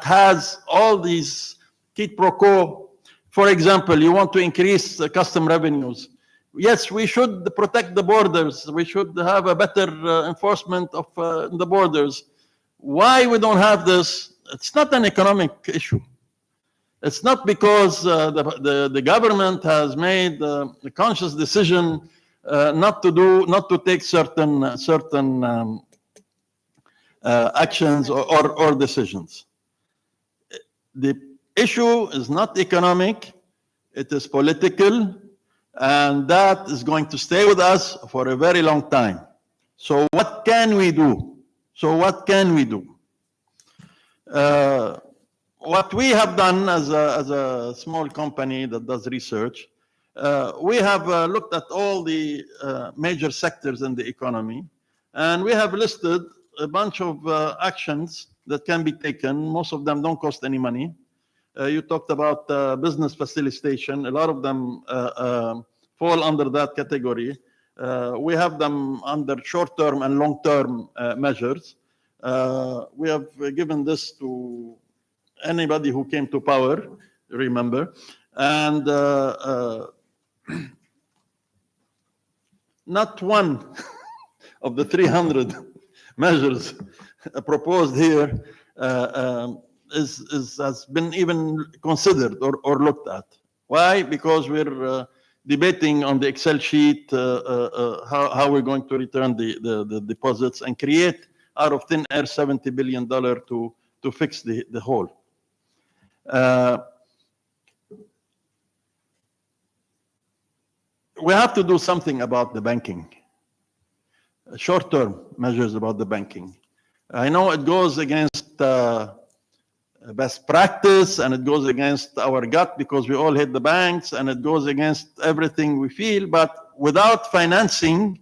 has all these quid pro quo. For example, you want to increase the custom revenues. Yes, we should protect the borders. We should have a better enforcement of the borders. Why we don't have this? It's not an economic issue. It's not because the government has made a conscious decision not to take certain actions or decisions. The issue is not economic, it is political, and that is going to stay with us for a very long time. So what can we do? What we have done as a small company that does research, we have looked at all the major sectors in the economy, and we have listed a bunch of actions that can be taken. Most of them don't cost any money. You talked about business facilitation. A lot of them fall under that category. We have them under short-term and long-term measures. We have given this to anybody who came to power, remember, and not one of the 300 measures proposed here has been even considered or looked at. Why? Because we're debating on the Excel sheet how we're going to return the deposits and create out of thin air $70 billion to fix the hole. We have to do something about the banking. Short-term measures about the banking. I know it goes against best practice, and it goes against our gut because we all hate the banks, and it goes against everything we feel, but without financing,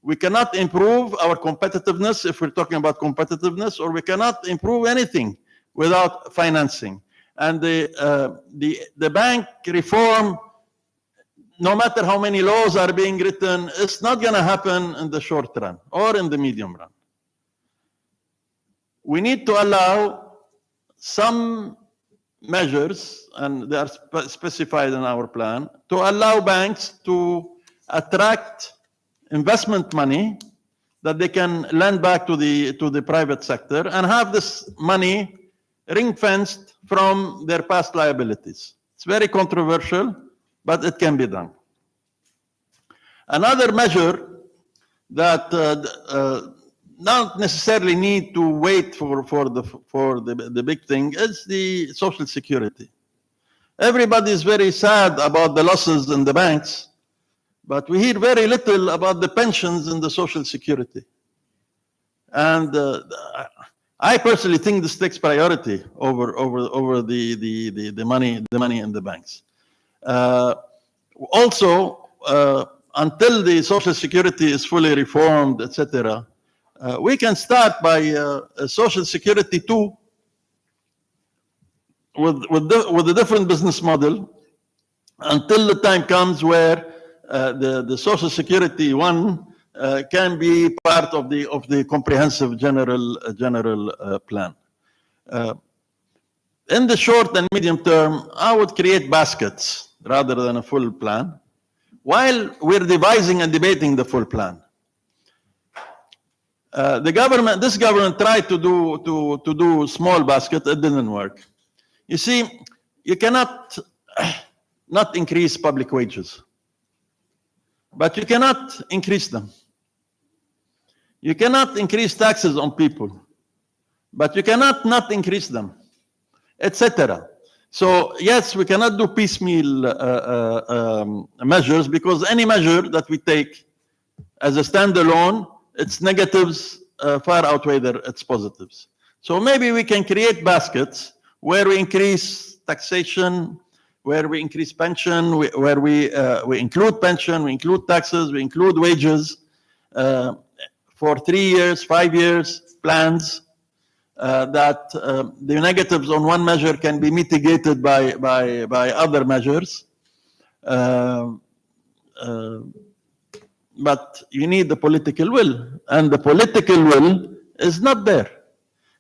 we cannot improve our competitiveness if we're talking about competitiveness, or we cannot improve anything without financing. And the bank reform, no matter how many laws are being written, it's not going to happen in the short run or in the medium run. We need to allow some measures, and they are specified in our plan, to allow banks to attract investment money that they can lend back to the private sector and have this money ring-fenced from their past liabilities. It's very controversial, but it can be done. Another measure that not necessarily need to wait for the big thing is the Social Security. Everybody is very sad about the losses in the banks, but we hear very little about the pensions in the Social Security. And I personally think this takes priority over the money in the banks. Also, until the Social Security is fully reformed, etc., we can start by a Social Security 2 with a different business model until the time comes where the Social Security 1 can be part of the comprehensive general plan. In the short and medium term, I would create baskets rather than a full plan, while we're devising and debating the full plan. This government tried to do small basket. It didn't work. You see, you cannot not increase public wages, but you cannot increase them. You cannot increase taxes on people, but you cannot not increase them, etc. So yes, we cannot do piecemeal measures, because any measure that we take as a standalone, its negatives far outweigh its positives. So maybe we can create baskets where we increase taxation, where we increase pension, where we include pension, we include taxes, we include wages for 3 years, 5 years plans, that the negatives on one measure can be mitigated by other measures. But you need the political will, and the political will is not there.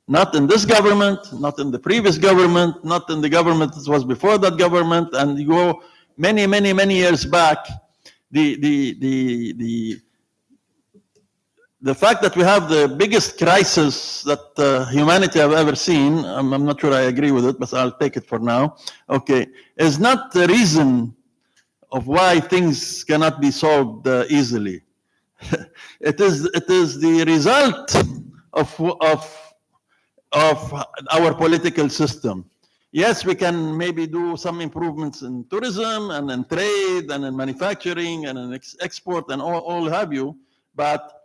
Not in this government, not in the previous government, not in the government that was before that government, and you go many years back, the the fact that we have the biggest crisis that humanity have ever seen, I'm not sure I agree with it, but I'll take it for now, okay, is not the reason of why things cannot be solved easily. It is the result of our political system. Yes, we can maybe do some improvements in tourism and in trade and in manufacturing and in export and all have you, but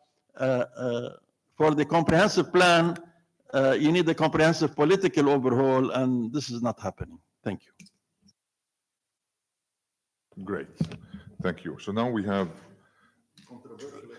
for the comprehensive plan, you need a comprehensive political overhaul, and this is not happening. Thank you. Great, thank you. So now we have,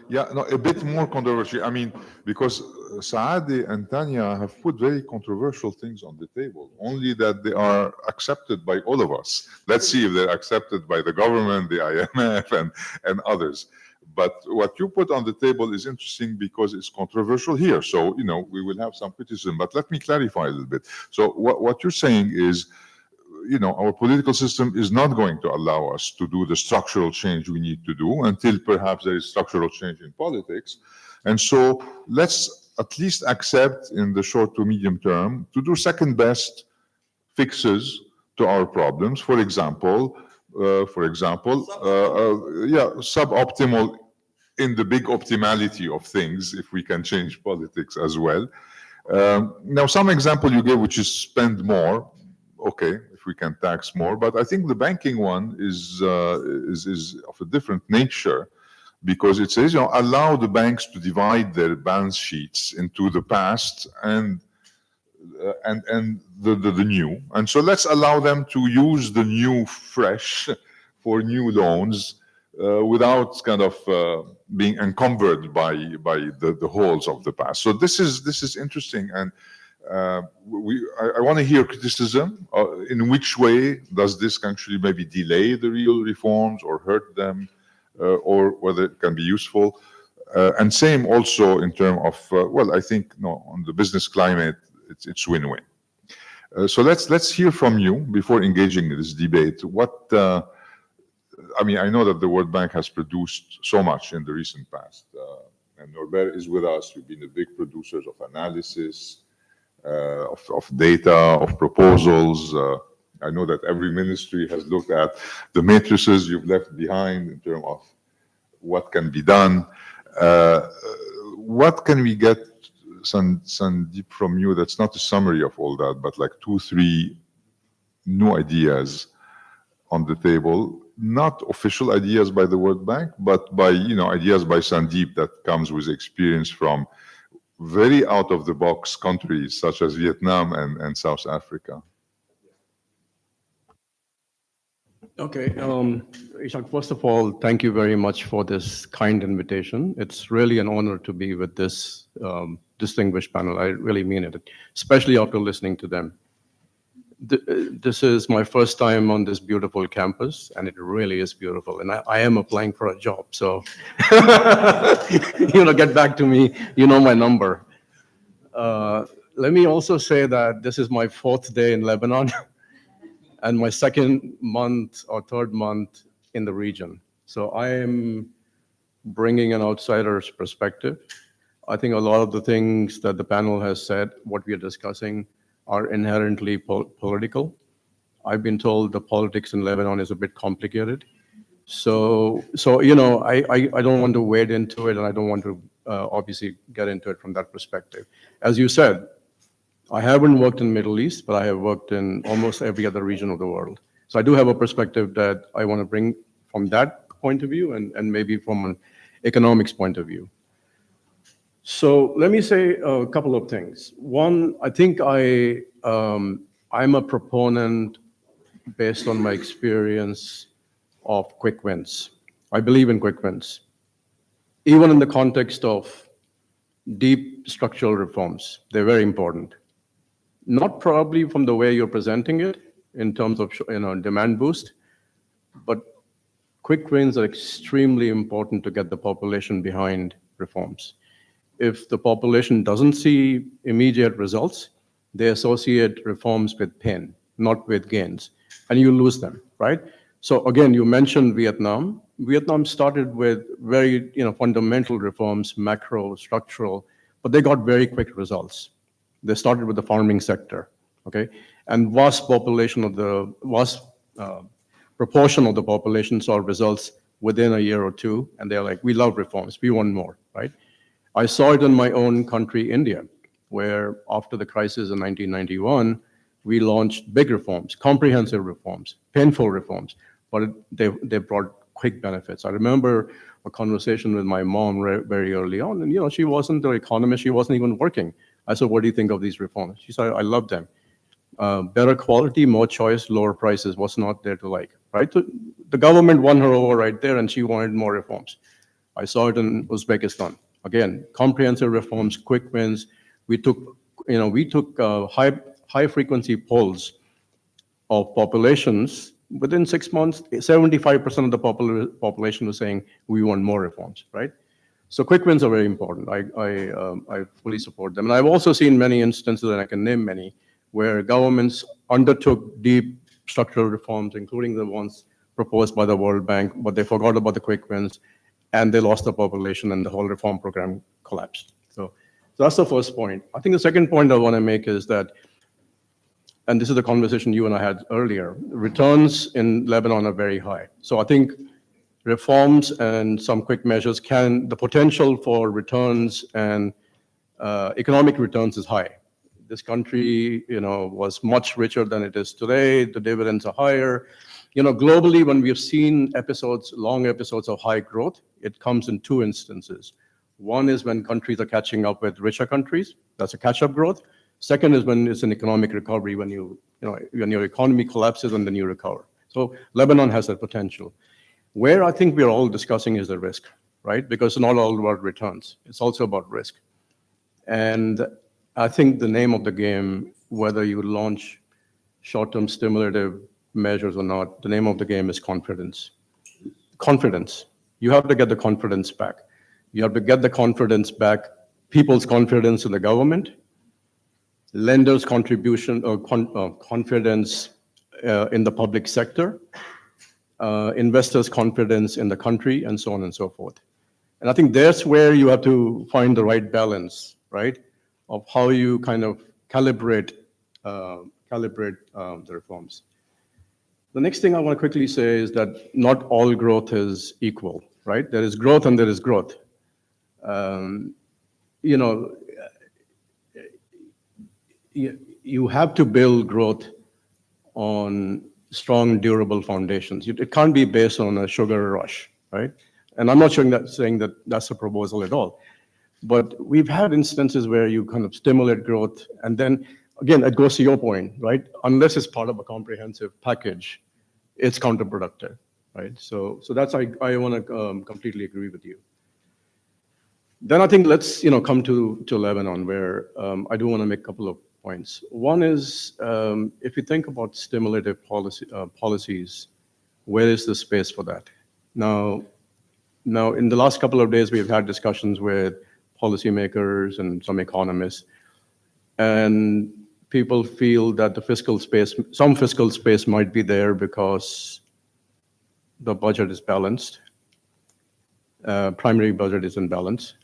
yeah, no, a bit more controversy. I mean, because Saade and Tania have put very controversial things on the table, only that they are accepted by all of us. Let's see if they're accepted by the government, the IMF, and others. But what you put on the table is interesting because it's controversial here. So, you know, we will have some criticism, but let me clarify a little bit. So what you're saying is, you know, our political system is not going to allow us to do the structural change we need to do until perhaps there is structural change in politics. And so let's at least accept in the short to medium term to do second best fixes to our problems. For example, suboptimal in the big optimality of things, if we can change politics as well. Now, some example you gave, which is spend more. Okay, if we can tax more, but I think the banking one is of a different nature, because it says, you know, allow the banks to divide their balance sheets into the past and the new, and so let's allow them to use the new fresh for new loans without kind of being encumbered by the holes of the past. So this is interesting, and I want to hear criticism. In which way does this actually maybe delay the real reforms or hurt them, or whether it can be useful? And same also in terms of, well, I think on the business climate, it's win-win. So let's hear from you before engaging in this debate. I mean, I know that the World Bank has produced so much in the recent past, and Norbert is with us. We've been the big producers of analysis, of data, of proposals. I know that every ministry has looked at the matrices you've left behind in terms of what can be done. What can we get, Sandeep, from you that's not a summary of all that, but like 2-3 new ideas on the table, not official ideas by the World Bank, but by, you know, ideas by Sandeep that comes with experience from very out-of-the-box countries such as Vietnam and South Africa. Okay, Ishac, first of all, thank you very much for this kind invitation. It's really an honor to be with this distinguished panel. I really mean it, especially after listening to them. This is my first time on this beautiful campus, and it really is beautiful. And I am applying for a job, so get back to me. You know my number. Let me also say that this is my 4th day in Lebanon, and my 2nd month or 3rd month in the region. So I am bringing an outsider's perspective. I think a lot of the things that the panel has said, what we are discussing, are inherently political. I've been told the politics in Lebanon is a bit complicated. So I don't want to wade into it, and I don't want to obviously get into it from that perspective. As you said, I haven't worked in Middle East, but I have worked in almost every other region of the world. So I do have a perspective that I want to bring from that point of view and maybe from an economics point of view. So let me say a couple of things. One, I think I'm a proponent, based on my experience, of quick wins. I believe in quick wins, even in the context of deep structural reforms. They're very important. Not probably from the way you're presenting it in terms of demand boost, but quick wins are extremely important to get the population behind reforms. If the population doesn't see immediate results, they associate reforms with pain, not with gains, and you lose them, right? So again, you mentioned Vietnam. Vietnam started with very, fundamental reforms, macro, structural, but they got very quick results. They started with the farming sector, okay? And vast proportion of the population saw results within a year or two, and they're like, we love reforms, we want more, right? I saw it in my own country, India, where after the crisis in 1991, we launched big reforms, comprehensive reforms, painful reforms, but they brought quick benefits. I remember a conversation with my mom very early on, and she wasn't an economist, she wasn't even working. I said, what do you think of these reforms? She said, I love them. Better quality, more choice, lower prices, what's not there to like, right? So the government won her over right there, and she wanted more reforms. I saw it in Uzbekistan. Again, comprehensive reforms, quick wins. We took high frequency polls of populations. Within 6 months, 75% of the population was saying we want more reforms, right? So quick wins are very important. I fully support them. And I've also seen many instances, and I can name many, where governments undertook deep structural reforms, including the ones proposed by the World Bank, but they forgot about the quick wins, and they lost the population, and the whole reform program collapsed. So that's the first point. I think the second point I want to make is that, and this is the conversation you and I had earlier, returns in Lebanon are very high. So I think reforms and some quick measures the potential for returns and economic returns is high. This country, was much richer than it is today. The dividends are higher. Globally, when we've seen long episodes of high growth, it comes in two instances. One is when countries are catching up with richer countries. That's a catch-up growth. Second is when it's an economic recovery, when when your economy collapses and then you recover. So Lebanon has that potential. Where I think we're all discussing is the risk, right? Because it's not all about returns. It's also about risk. And I think the name of the game, whether you launch short-term stimulative measures or not, the name of the game is confidence. Confidence. You have to get the confidence back. You have to get the confidence back, people's confidence in the government, lenders' contribution or confidence in the public sector, investors' confidence in the country, and so on and so forth. And I think that's where you have to find the right balance, right, of how you kind of calibrate the reforms. The next thing I want to quickly say is that not all growth is equal, right? There is growth and there is growth. You have to build growth on strong, durable foundations. It can't be based on a sugar rush, right? And I'm not saying that that's a proposal at all. But we've had instances where you kind of stimulate growth, and then, again, it goes to your point, right? Unless it's part of a comprehensive package, it's counterproductive, right? So that's, I want to completely agree with you. Then I think let's come to Lebanon, where I do want to make a couple of points. One is, if you think about stimulative policies, where is the space for that? Now, in the last couple of days, we've had discussions with policymakers and some economists, and people feel that some fiscal space might be there because the budget is balanced. Primary budget is in balance,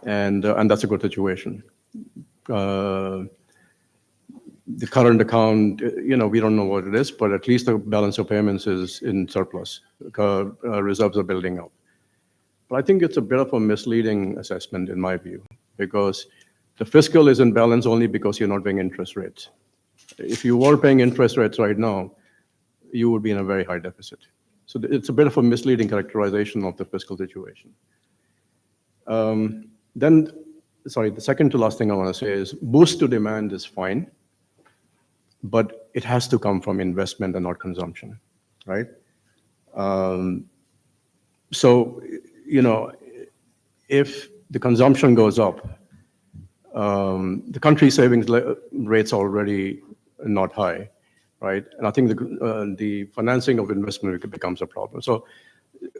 and that's a good situation. The current account, we don't know what it is, but at least the balance of payments is in surplus. Reserves are building up. But I think it's a bit of a misleading assessment in my view, because the fiscal is in balance only because you're not paying interest rates. If you were paying interest rates right now, you would be in a very high deficit. So it's a bit of a misleading characterization of the fiscal situation. The second to last thing I want to say is boost to demand is fine, but it has to come from investment and not consumption, right? If the consumption goes up, the country's savings rates are already not high, right? And I think the financing of investment becomes a problem. So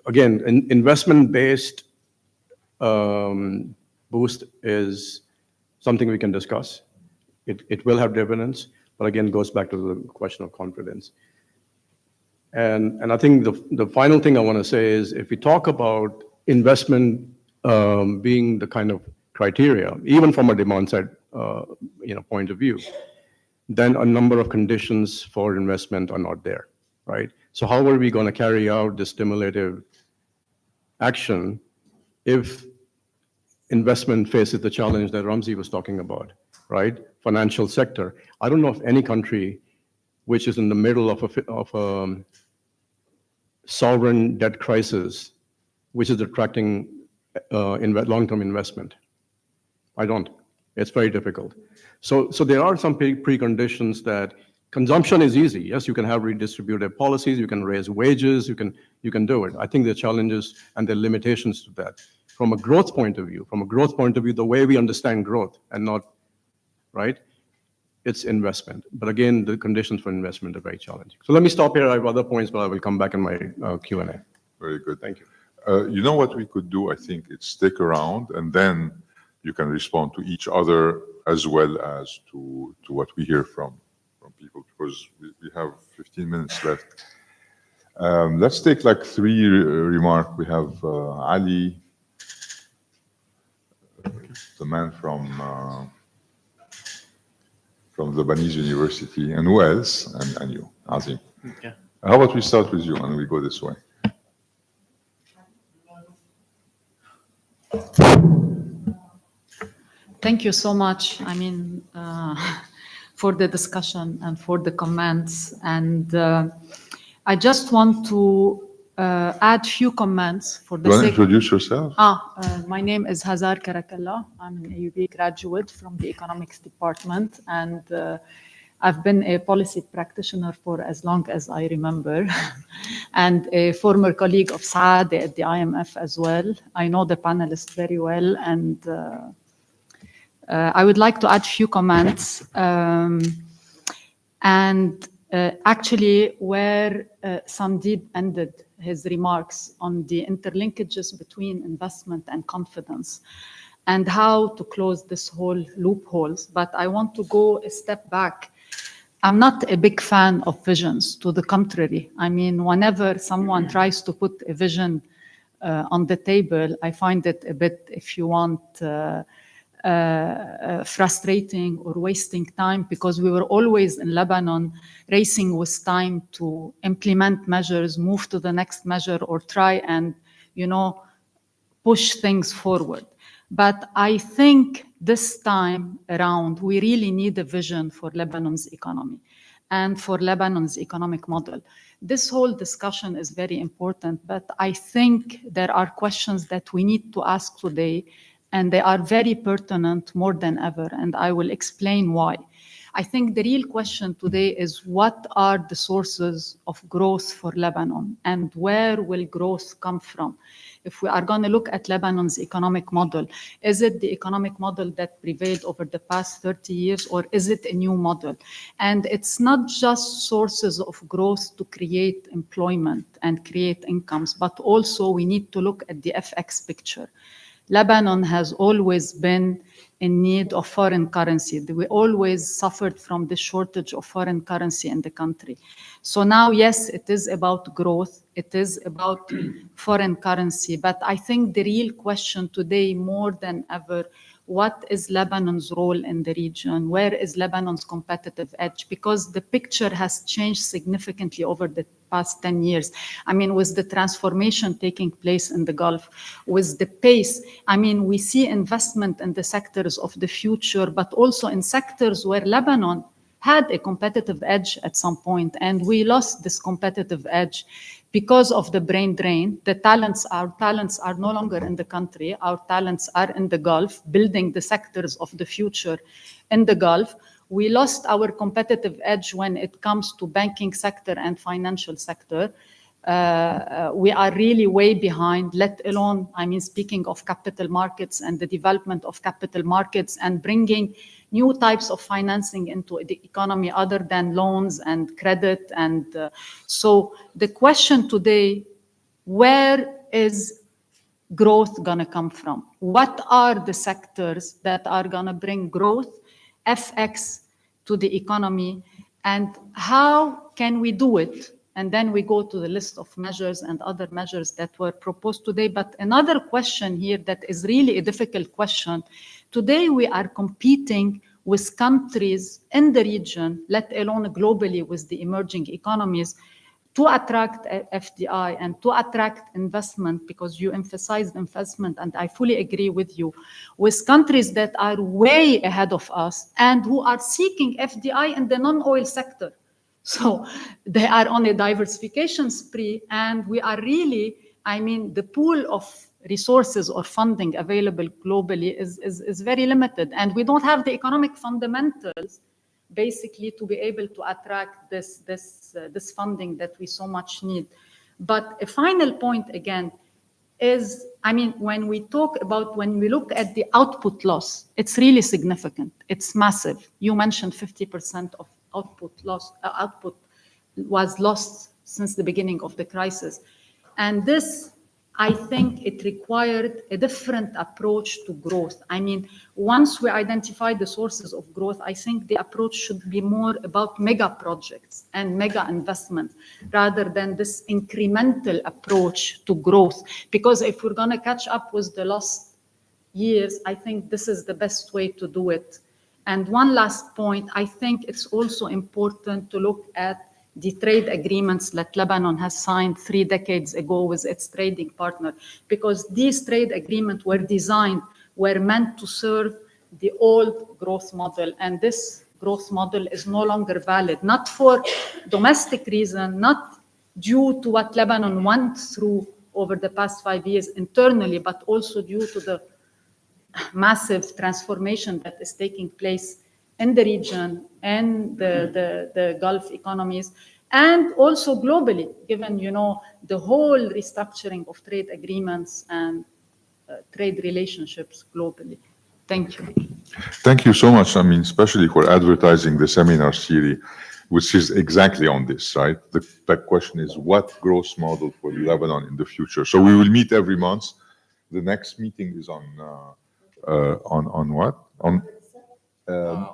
again, an investment-based boost is something we can discuss. It will have dividends, but again, goes back to the question of confidence. And I think the final thing I want to say is, if we talk about investment being the kind of criteria, even from a demand side point of view, then a number of conditions for investment are not there, right? So how are we going to carry out this stimulative action if investment faces the challenge that Ramzi was talking about, right? Financial sector. I don't know of any country which is in the middle of a sovereign debt crisis, which is attracting long-term investment. I don't. It's very difficult. So there are some preconditions that consumption is easy. Yes, you can have redistributive policies, you can raise wages, you can do it. I think the challenges and the limitations to that. From a growth point of view, the way we understand growth and not, right? It's investment. But again, the conditions for investment are very challenging. So let me stop here. I have other points, but I will come back in my Q&A. Very good. Thank you. You know what we could do, I think, it's stick around and then you can respond to each other as well as to what we hear from people, because we have 15 minutes left. Let's take like three remarks. We have Ali, the man from Lebanese University, and who else? And you, Azim. Okay. How about we start with you and we go this way? Thank you so much. I mean, for the discussion and for the comments. And I just want to add few comments for the You want to sake. introduce yourself? My name is Hazar Karakalla. I'm an AUB graduate from the economics department, and I've been a policy practitioner for as long as I remember, and a former colleague of Saade at the IMF as well. I know the panelists very well, and I would like to add few comments. Actually, where Sandeep ended his remarks on the interlinkages between investment and confidence and how to close this whole loopholes. But I want to go a step back. I'm not a big fan of visions, to the contrary. I mean, whenever someone tries to put a vision on the table, I find it a bit, if you want, frustrating or wasting time, because we were always in Lebanon racing with time to implement measures, move to the next measure, or try and, push things forward. But I think this time around, we really need a vision for Lebanon's economy and for Lebanon's economic model. This whole discussion is very important, but I think there are questions that we need to ask today, and they are very pertinent more than ever, and I will explain why. I think the real question today is, what are the sources of growth for Lebanon, and where will growth come from? If we are going to look at Lebanon's economic model, is it the economic model that prevailed over the past 30 years, or is it a new model? And it's not just sources of growth to create employment and create incomes, but also we need to look at the FX picture. Lebanon has always been in need of foreign currency. We always suffered from the shortage of foreign currency in the country. So now, yes, it is about growth. It is about foreign currency. But I think the real question today, more than ever, what is Lebanon's role in the region? Where is Lebanon's competitive edge? Because the picture has changed significantly over the past 10 years. I mean, with the transformation taking place in the Gulf, with the pace, I mean, we see investment in the sectors of the future, but also in sectors where Lebanon had a competitive edge at some point, and we lost this competitive edge because of the brain drain. Our talents are no longer in the country. Our talents are in the Gulf, building the sectors of the future in the Gulf. We lost our competitive edge when it comes to banking sector and financial sector. We are really way behind, let alone, I mean, speaking of capital markets and the development of capital markets and bringing new types of financing into the economy other than loans and credit. And so the question today, where is growth going to come from? What are the sectors that are going to bring growth, FX to the economy? And how can we do it And then we go to the list of measures and other measures that were proposed today. But another question here that is really a difficult question. Today we are competing with countries in the region, let alone globally with the emerging economies, to attract FDI and to attract investment, because you emphasized investment, and I fully agree with you, with countries that are way ahead of us and who are seeking FDI in the non-oil sector. So they are on a diversification spree, and we are really, I mean, the pool of resources or funding available globally is very limited, and we don't have the economic fundamentals basically to be able to attract this funding that we so much need. But a final point again is, I mean, when we look at the output loss, it's really significant. It's massive. You mentioned 50% of output was lost since the beginning of the crisis. And this, I think it required a different approach to growth. I mean, once we identify the sources of growth, I think the approach should be more about mega projects and mega investments rather than this incremental approach to growth. Because if we're going to catch up with the lost years, I think this is the best way to do it. And one last point, I think it's also important to look at the trade agreements that Lebanon has signed 3 decades ago with its trading partner, because these trade agreements were meant to serve the old growth model. And this growth model is no longer valid, not for domestic reasons, not due to what Lebanon went through over the past 5 years internally, but also due to the massive transformation that is taking place in the region and the Gulf economies, and also globally, given, you know, the whole restructuring of trade agreements and trade relationships globally. Thank you. Thank you so much. I mean, especially for advertising the seminar series, which is exactly on this, right? The question is, what growth model for Lebanon in the future? So we will meet every month. The next meeting is on what? The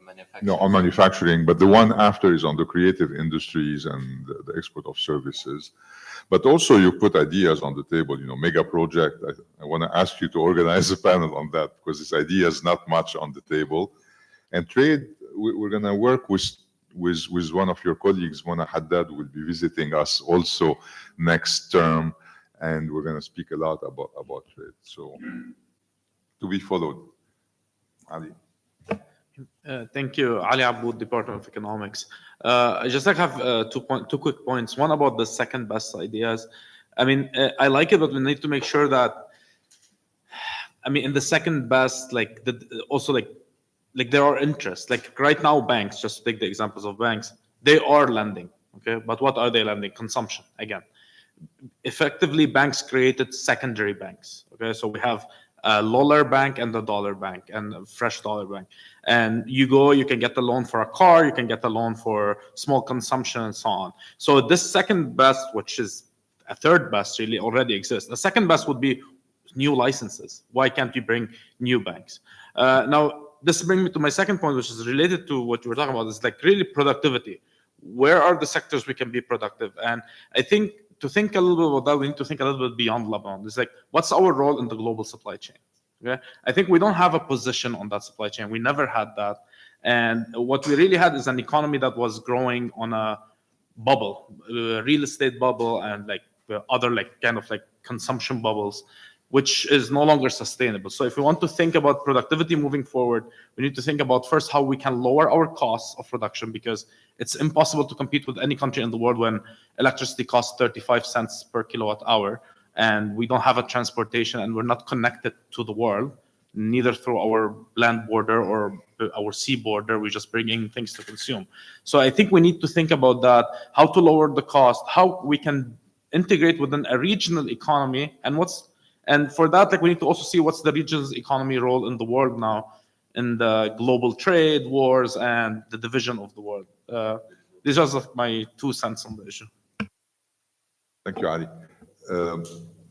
manufacturing. No, on manufacturing, but the one after is on the creative industries and the export of services. But also you put ideas on the table, you know, mega project. I want to ask you to organize a panel on that, because this idea is not much on the table. And trade, we're going to work with one of your colleagues, Mona Haddad, will be visiting us also next term, and we're going to speak a lot about trade. So to be followed. Ali. Thank you. Ali Aboud, Department of Economics. I just have two quick points. One about the second best ideas. I mean, I like it, but we need to make sure that, I mean, in the second best, like also there are interests. Like right now, banks, just to take the examples of banks, they are lending, okay? But what are they lending? Consumption, again. Effectively, banks created secondary banks, okay? So we have a Loller bank and a dollar bank and a fresh dollar bank. And you can get a loan for a car, you can get a loan for small consumption and so on. So this second best, which is a third best, really already exists. The second best would be new licenses. Why can't we bring new banks? Now, this brings me to my second point, which is related to what you were talking about, is like really productivity. Where are the sectors we can be productive? And I think to think a little bit about that, we need to think a little bit beyond Lebanon. It's like, what's our role in the global supply chain? Okay? I think we don't have a position on that supply chain. We never had that. And what we really had is an economy that was growing on a bubble, a real estate bubble, and like other like kind of like consumption bubbles, which is no longer sustainable. So if we want to think about productivity moving forward, we need to think about first how we can lower our costs of production, because it's impossible to compete with any country in the world when electricity costs 35 cents per kilowatt hour, and we don't have a transportation, and we're not connected to the world, neither through our land border or our sea border. We're just bringing things to consume. So I think we need to think about that, how to lower the cost, how we can integrate within a regional economy, and for that, like, we need to also see what's the region's economy role in the world now, in the global trade wars and the division of the world. These are just my 2 cents on the issue. Thank you, Ali.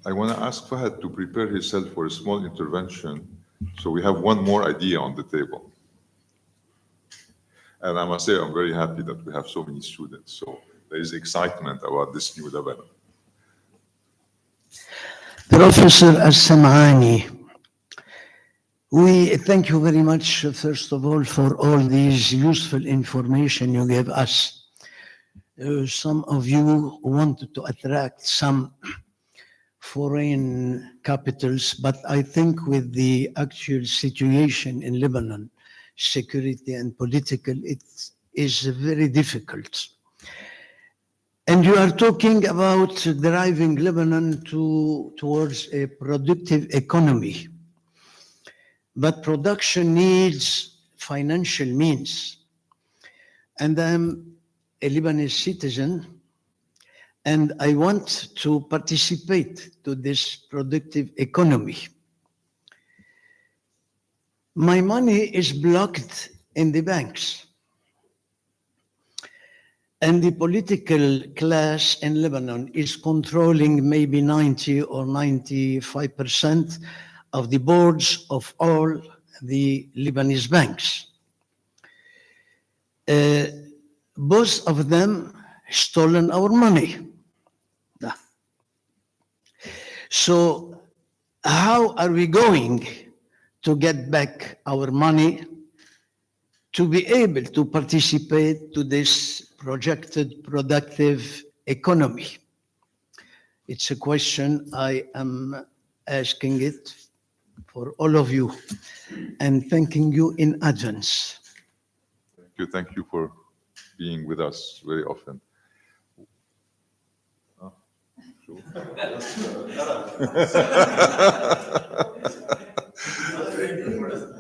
I want to ask Fahad to prepare himself for a small intervention. So we have one more idea on the table. And I must say, I'm very happy that we have so many students. So there is excitement about this new Lebanon. Professor Al-Sam'ani, we thank you very much, first of all, for all these useful information you gave us. Some of you wanted to attract some foreign capitals, but I think with the actual situation in Lebanon, security and political, it is very difficult. And you are talking about driving Lebanon towards a productive economy. But production needs financial means. And I'm a Lebanese citizen, and I want to participate to this productive economy. My money is blocked in the banks. And the political class in Lebanon is controlling maybe 90 or 95% of the boards of all the Lebanese banks. Both of them stolen our money. So how are we going to get back our money to be able to participate to this projected productive economy? It's a question I am asking it for all of you and thanking you in advance. Thank you for being with us very often.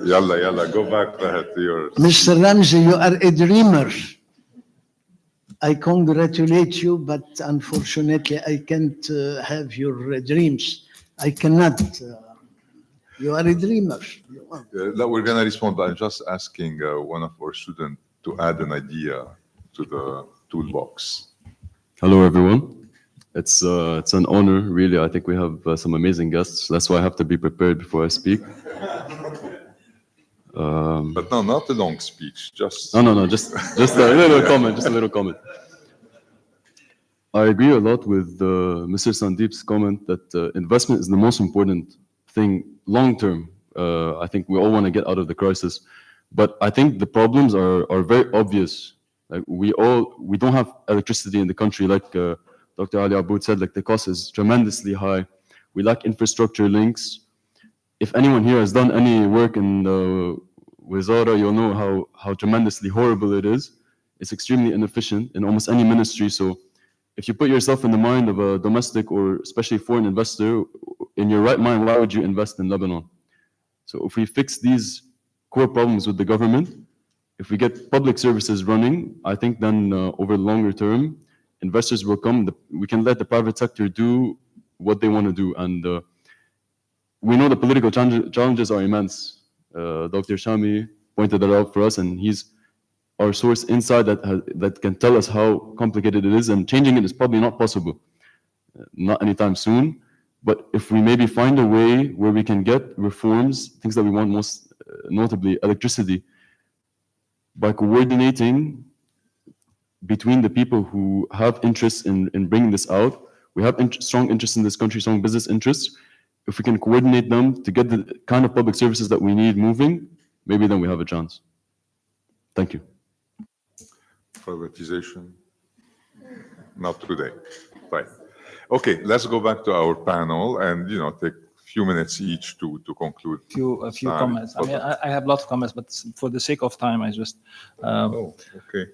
Yalla, go back to yours. Mr. Ramzi, you are a dreamer. I congratulate you, but unfortunately I can't have your dreams. I cannot. You are a dreamer. We're going to respond, but I'm just asking one of our students to add an idea to the toolbox. Hello, everyone. It's an honor, really. I think we have some amazing guests. That's why I have to be prepared before I speak. But no, not a long speech. Just no, just a little comment. Just a little comment. I agree a lot with Mr. Sandeep's comment that investment is the most important thing long term. I think we all want to get out of the crisis, but I think the problems are very obvious. Like we don't have electricity in the country, like Dr. Ali Aboud said. Like the cost is tremendously high. We lack infrastructure links. If anyone here has done any work in the Wizara, you'll know how tremendously horrible it is. It's extremely inefficient in almost any ministry. So if you put yourself in the mind of a domestic or especially foreign investor, in your right mind, why would you invest in Lebanon? So if we fix these core problems with the government, if we get public services running, I think then over the longer term, investors will come. We can let the private sector do what they want to do. And we know the political challenges are immense. Dr. Chami pointed that out for us, and he's our source inside that can tell us how complicated it is, and changing it is probably not possible, not anytime soon. But if we maybe find a way where we can get reforms, things that we want, most notably electricity, by coordinating between the people who have interests in bringing this out. We have strong interests in this country, strong business interests. If we can coordinate them to get the kind of public services that we need moving, maybe then we have a chance. Thank you. Privatization? Not today. Right. Okay, let's go back to our panel and take a few minutes each to conclude. A few comments. I mean, I have lots of comments, but for the sake of time, I just. Okay.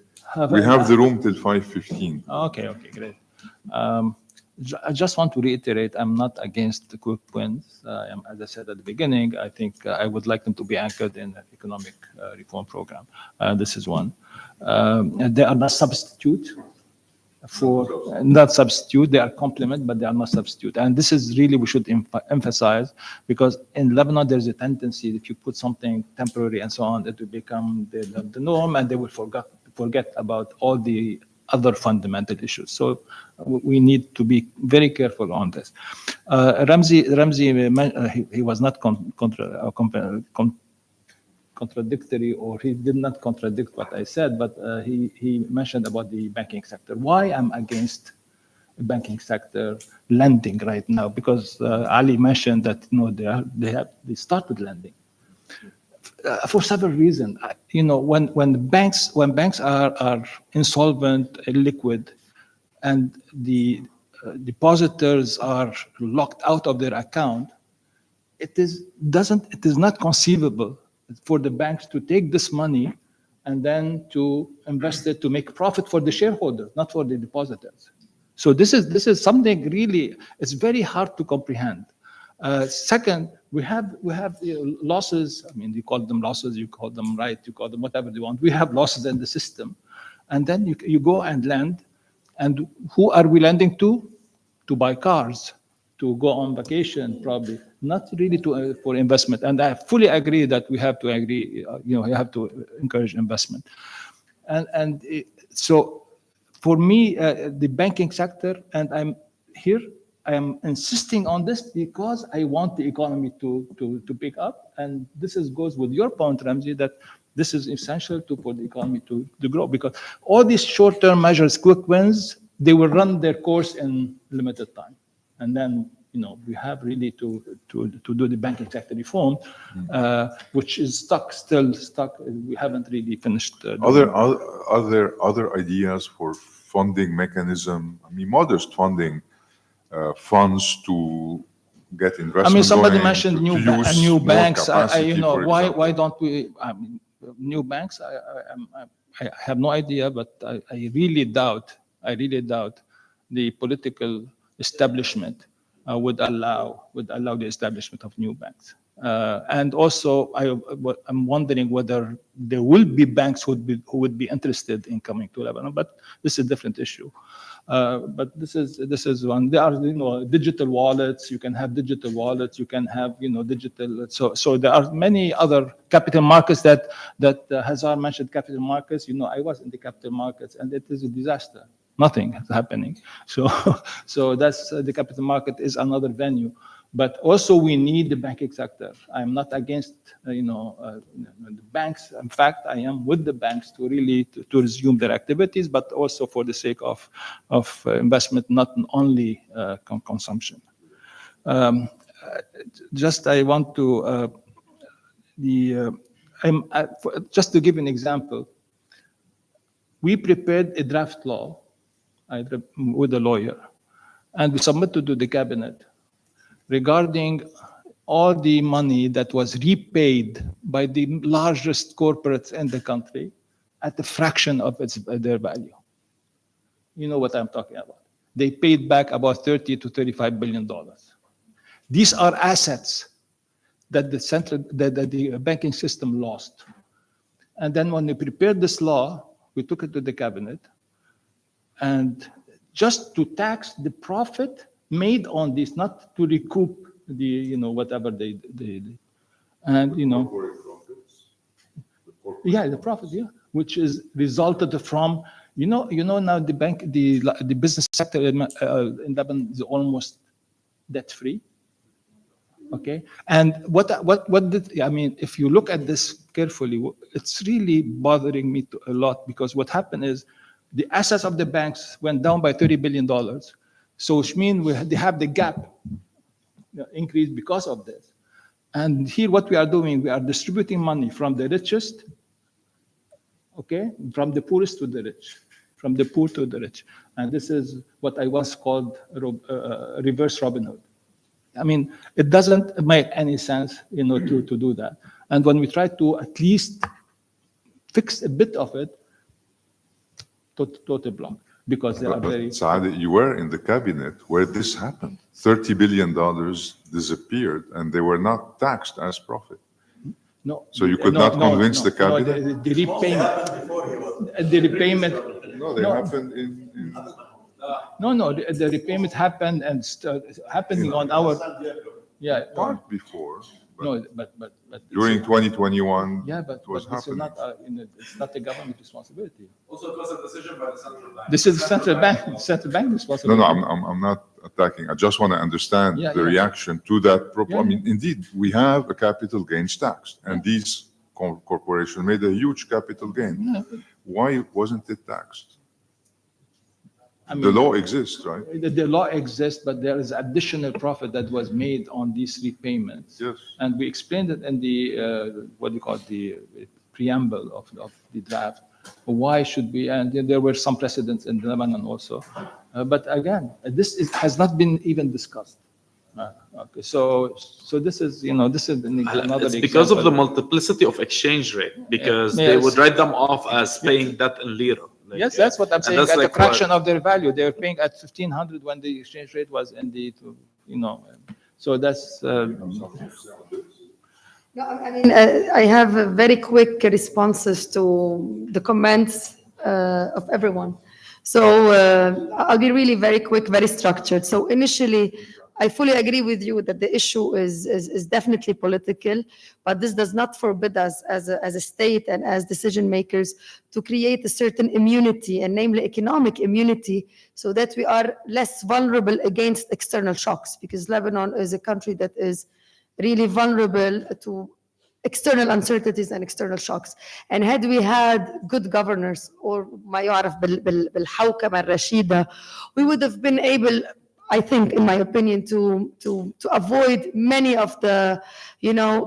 We have the room till 5:15. Okay, great. I just want to reiterate, I'm not against the quick wins. As I said at the beginning, I think I would like them to be anchored in an economic reform program. This is one. They are not substitute. They are complement, but they are not substitute. And this is really, we should emphasize, because in Lebanon, there's a tendency, if you put something temporary and so on, it will become the norm, and they will forget about all the other fundamental issues. So we need to be very careful on this. Ramzi, he was not contradictory, or he did not contradict what I said, but he mentioned about the banking sector. Why I'm against the banking sector lending right now? Because Ali mentioned that they started lending for several reasons. When banks are insolvent, illiquid, and the depositors are locked out of their account, it is not conceivable for the banks to take this money and then to invest it to make profit for the shareholders, not for the depositors. So this is something really, it's very hard to comprehend. Second, we have losses. I mean, you call them losses, you call them right, you call them whatever you want. We have losses in the system, and then you go and lend, and who are we lending to? To buy cars, to go on vacation, probably not really for investment. And I fully agree that we have to you have to encourage investment. So for me, the banking sector, and I am insisting on this because I want the economy to pick up. And this goes with your point, Ramzi, that this is essential for the economy to grow, because all these short-term measures, quick wins, they will run their course in limited time. And then, we have really to do the banking sector reform, which is still stuck. We haven't really finished. Are there other ideas for funding mechanism? I mean, modest funding funds to get investment. I mean, somebody going, mentioned new more banks. capacity, for Why example. don't we? I mean, new banks. I have no idea, but I really doubt the political establishment would allow the establishment of new banks. And also, I'm wondering whether there will be banks who would be interested in coming to Lebanon. But this is a different issue. But this is one. There are digital wallets. You can have digital wallets. You can have digital. So there are many other capital markets that Hazar mentioned. Capital markets. I was in the capital markets, and it is a disaster. Nothing is happening. So that's the capital market is another venue. But also we need the banking sector. I'm not against the banks. In fact, I am with the banks to really to resume their activities, but also for the sake of investment, not only consumption. Just I want to just to give an example. We prepared a draft law with a lawyer, and we submitted to the cabinet regarding all the money that was repaid by the largest corporates in the country at a fraction of their value. You know what I'm talking about. They paid back about $30 to $35 billion. These are assets that the banking system lost. And then when we prepared this law, we took it to the cabinet, and just to tax the profit made on this, not to recoup the whatever they did. And the profit, which is resulted from now the business sector in Lebanon is almost debt free. Okay, and if you look at this carefully, it's really bothering me a lot, because what happened is the assets of the banks went down by $30 billion. So which means they have the gap increase because of this. And here what we are doing, we are distributing money from the richest, from the poorest to the rich, from the poor to the rich. And this is what I once called reverse Robin Hood. I mean, it doesn't make any sense, to do that. And when we try to at least fix a bit of it, total block, because they are very. Saade, you were in the cabinet where this happened. $30 billion disappeared, and they were not taxed as profit. No. So you could not convince the cabinet? No, the repayment. No, they happened in No, the repayment happened and happening on our. Yeah. part before. No, but During 2021, yeah, but it was this is happening. not it's not a government responsibility. Also, it was a decision by the central bank. This is central bank No, responsibility. I'm not attacking. I just want to understand Yeah, the yeah. reaction to that. Yeah. I mean, indeed, we have a capital gains tax, and these corporation made a huge capital gain. Why wasn't it taxed? I mean, The law exists, right? the law exists, but there is additional profit that was made on these repayments. Yes. And we explained it in the, what do you call it, the preamble of the draft. Why should we, and there were some precedents in Lebanon also. But again, has not been even discussed. Okay, so this is, this is another It's because of the example. multiplicity of exchange rate, because Yes. they would write them off as paying that in lira. Like, Yes, that's what I'm and saying, that's at a like fraction what- of their value. They were paying at 1,500 when the exchange rate was in the, so that's, No, I mean, I have very quick responses to the comments of everyone. So I'll be really very quick, very structured. So initially, I fully agree with you that the issue is definitely political, but this does not forbid us as a state and as decision makers to create a certain immunity, and namely economic immunity, so that we are less vulnerable against external shocks, because Lebanon is a country that is really vulnerable to external uncertainties and external shocks. And had we had good governors, or ما يعرف بالحوكمة الرشيدة, we would have been able, I think, in my opinion, to avoid many of the,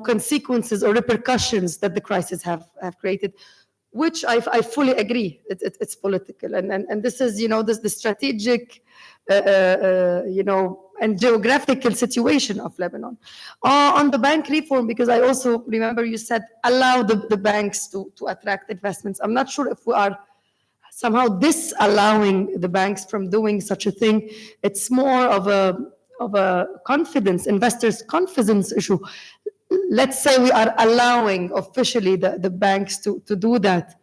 consequences or repercussions that the crisis have created, which I fully agree. It's political, and this is, the strategic, and geographical situation of Lebanon. On the bank reform, because I also remember you said allow the banks to attract investments. I'm not sure if we are somehow disallowing the banks from doing such a thing. It's more of a confidence, investors' confidence issue. Let's say we are allowing officially the banks to do that.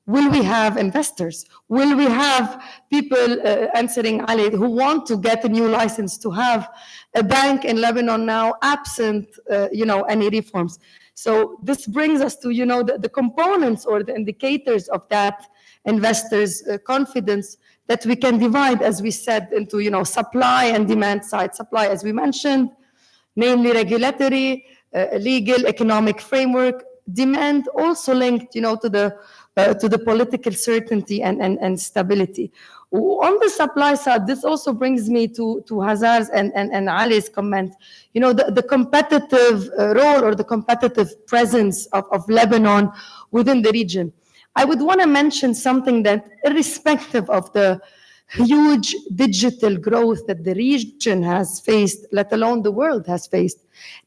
Will we have investors? Will we have people, answering Ali, who want to get a new license to have a bank in Lebanon now, absent, any reforms? So this brings us to, the components or the indicators of that investors' confidence that we can divide, as we said, into, supply and demand side. Supply, as we mentioned, namely regulatory, legal, economic framework. Demand also linked, to the political certainty and stability. On the supply side, this also brings me to Hazar's and Ali's comment. The competitive role or the competitive presence of Lebanon within the region. I would want to mention something that, irrespective of the huge digital growth that the region has faced, let alone the world has faced,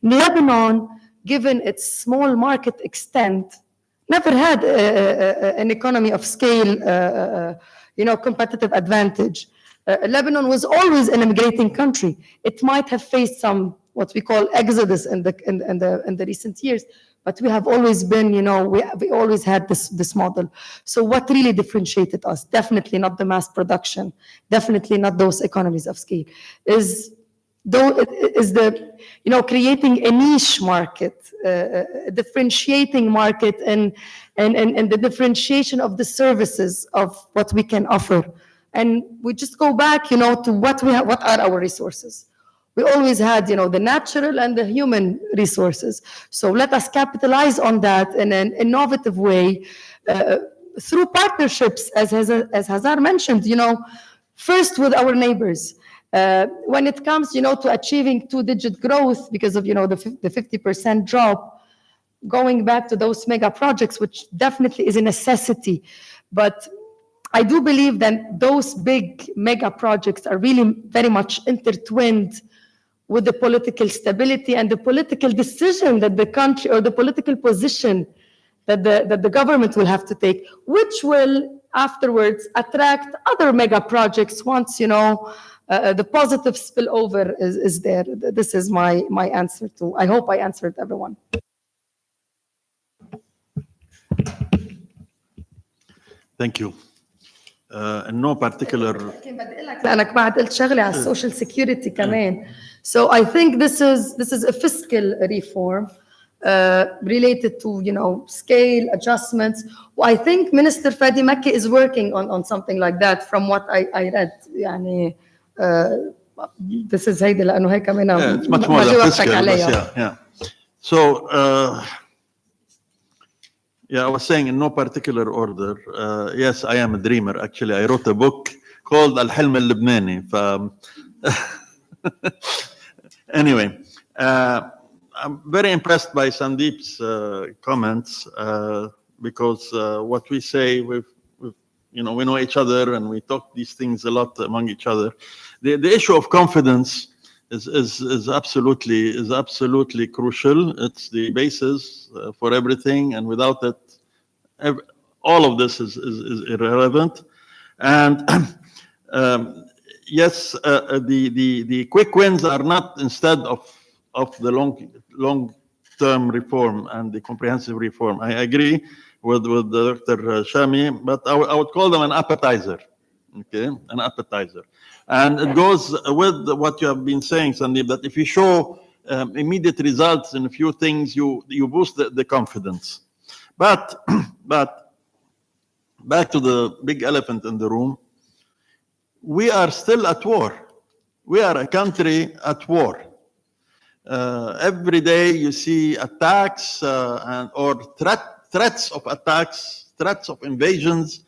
Lebanon, given its small market extent, never had an economy of scale, competitive advantage. Lebanon was always an immigrating country. It might have faced some, what we call exodus in the recent years, but we have always been, we always had this model. So what really differentiated us? Definitely not the mass production, definitely not those economies of scale, is the, creating a niche market, a differentiating market, and the differentiation of the services of what we can offer. And we just go back, to what we have, what are our resources? We always had, the natural and the human resources. So let us capitalize on that in an innovative way, through partnerships, as Hazar mentioned, first with our neighbors. When it comes, to achieving two-digit growth because of, the 50% drop, going back to those mega projects, which definitely is a necessity. But I do believe that those big mega projects are really very much intertwined with the political stability and the political decision that the country, or the political position that the government will have to take, which will afterwards attract other mega projects once, the positive spillover is there. This is my answer to, I hope I answered everyone. Thank you. In no particular. لأنك بعد قلت شغلة على social security كمان. So I think this is a fiscal reform related to, scale adjustments. Well, I think Minister Fadi Makki is working on something like that from what I read. يعني, this is هيدا لأنه هيك كمان It's much more ما than جاوبتك fiscal, عليها. yeah. So Yeah, I was saying in no particular order. Yes, I am a dreamer. Actually, I wrote a book called Al-Hilm Al-Lebnani. Anyway, I'm very impressed by Sandeep's comments because what we say, we know each other and we talk these things a lot among each other. The issue of confidence is absolutely crucial. It's the basis for everything, and without it, all of this is irrelevant. And yes, the quick wins are not instead of the long-term reform and the comprehensive reform. I agree with Dr. Chami, but I would call them an appetizer. Okay, an appetizer. And it goes with what you have been saying, Sandeep, that if you show immediate results in a few things, you boost the confidence. But back to the big elephant in the room, we are still at war. We are a country at war. Every day you see attacks or threats of attacks, threats of invasions,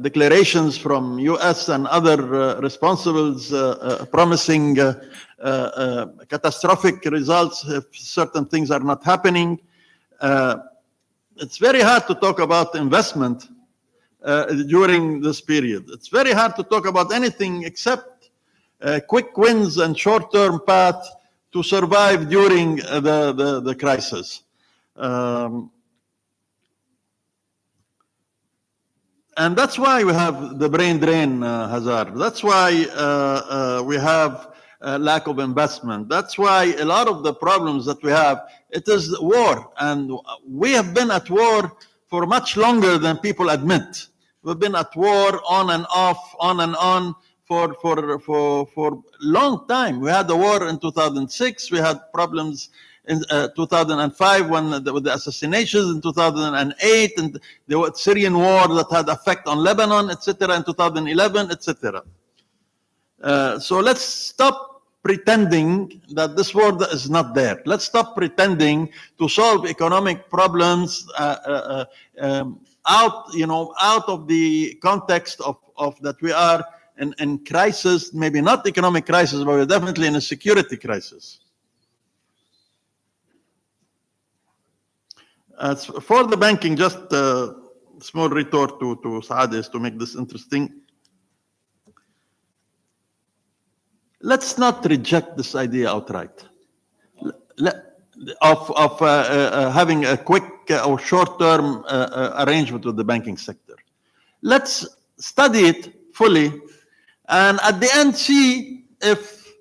declarations from US and other responsibles promising catastrophic results if certain things are not happening. It's very hard to talk about investment during this period. It's very hard to talk about anything except quick wins and short-term path to survive during the crisis. And that's why we have the brain drain hazard. That's why we have lack of investment. That's why a lot of the problems that we have, it is war. And we have been at war for much longer than people admit. We've been at war on and off, on and on for long time. We had the war in 2006. We had problems in 2005 with the assassinations, in 2008, and the Syrian war that had effect on Lebanon, etc., in 2011, etc. So let's stop pretending that this war is not there. Let's stop pretending to solve economic problems out of the context of that we are in crisis, maybe not economic crisis, but we're definitely in a security crisis. As for the banking, just a small retort to Saade to make this interesting. Let's not reject this idea outright of having a quick or short-term arrangement with the banking sector. Let's study it fully and at the end see if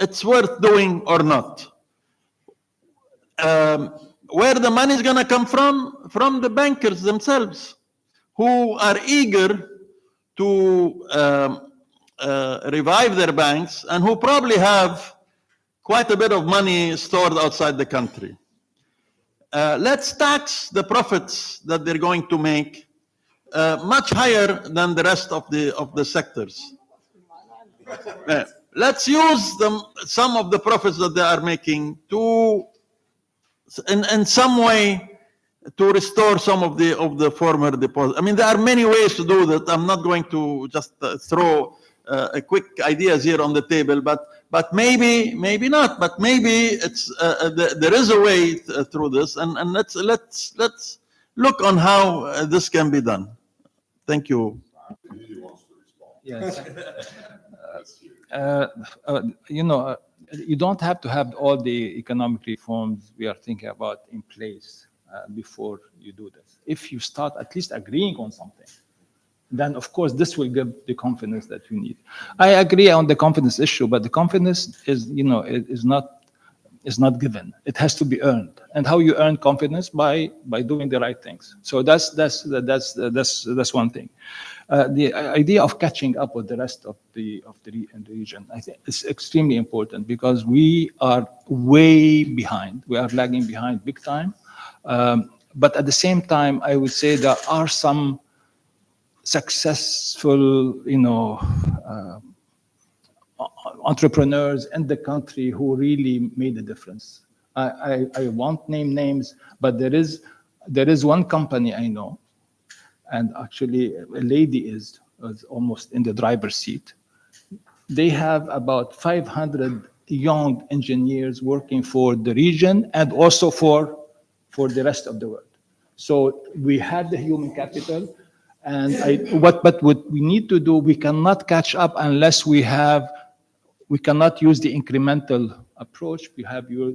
it's worth doing or not. Where the money is going to come from the bankers themselves, who are eager to revive their banks and who probably have quite a bit of money stored outside the country. Let's tax the profits that they're going to make much higher than the rest of the sectors. Let's use some of the profits that they are making to in some way to restore some of the former deposits. I mean, there are many ways to do that. I'm not going to just throw quick ideas here on the table, but maybe not. But maybe it's there is a way through this, and let's look on how this can be done. Thank you. Yes. You don't have to have all the economic reforms we are thinking about in place before you do this. If you start at least agreeing on something, then of course this will give the confidence that you need. I agree on the confidence issue, but the confidence is not given. It has to be earned. And how you earn confidence by doing the right things. So that's one thing. The idea of catching up with the rest of the region, I think, is extremely important because we are way behind. We are lagging behind big time. But at the same time, I would say there are some successful, entrepreneurs in the country who really made a difference. I won't name names, but there is one company I know, and actually a lady is almost in the driver's seat. They have about 500 young engineers working for the region and also for the rest of the world. So we have the human capital, and but what we need to do, we cannot catch up unless we cannot use the incremental approach. You have to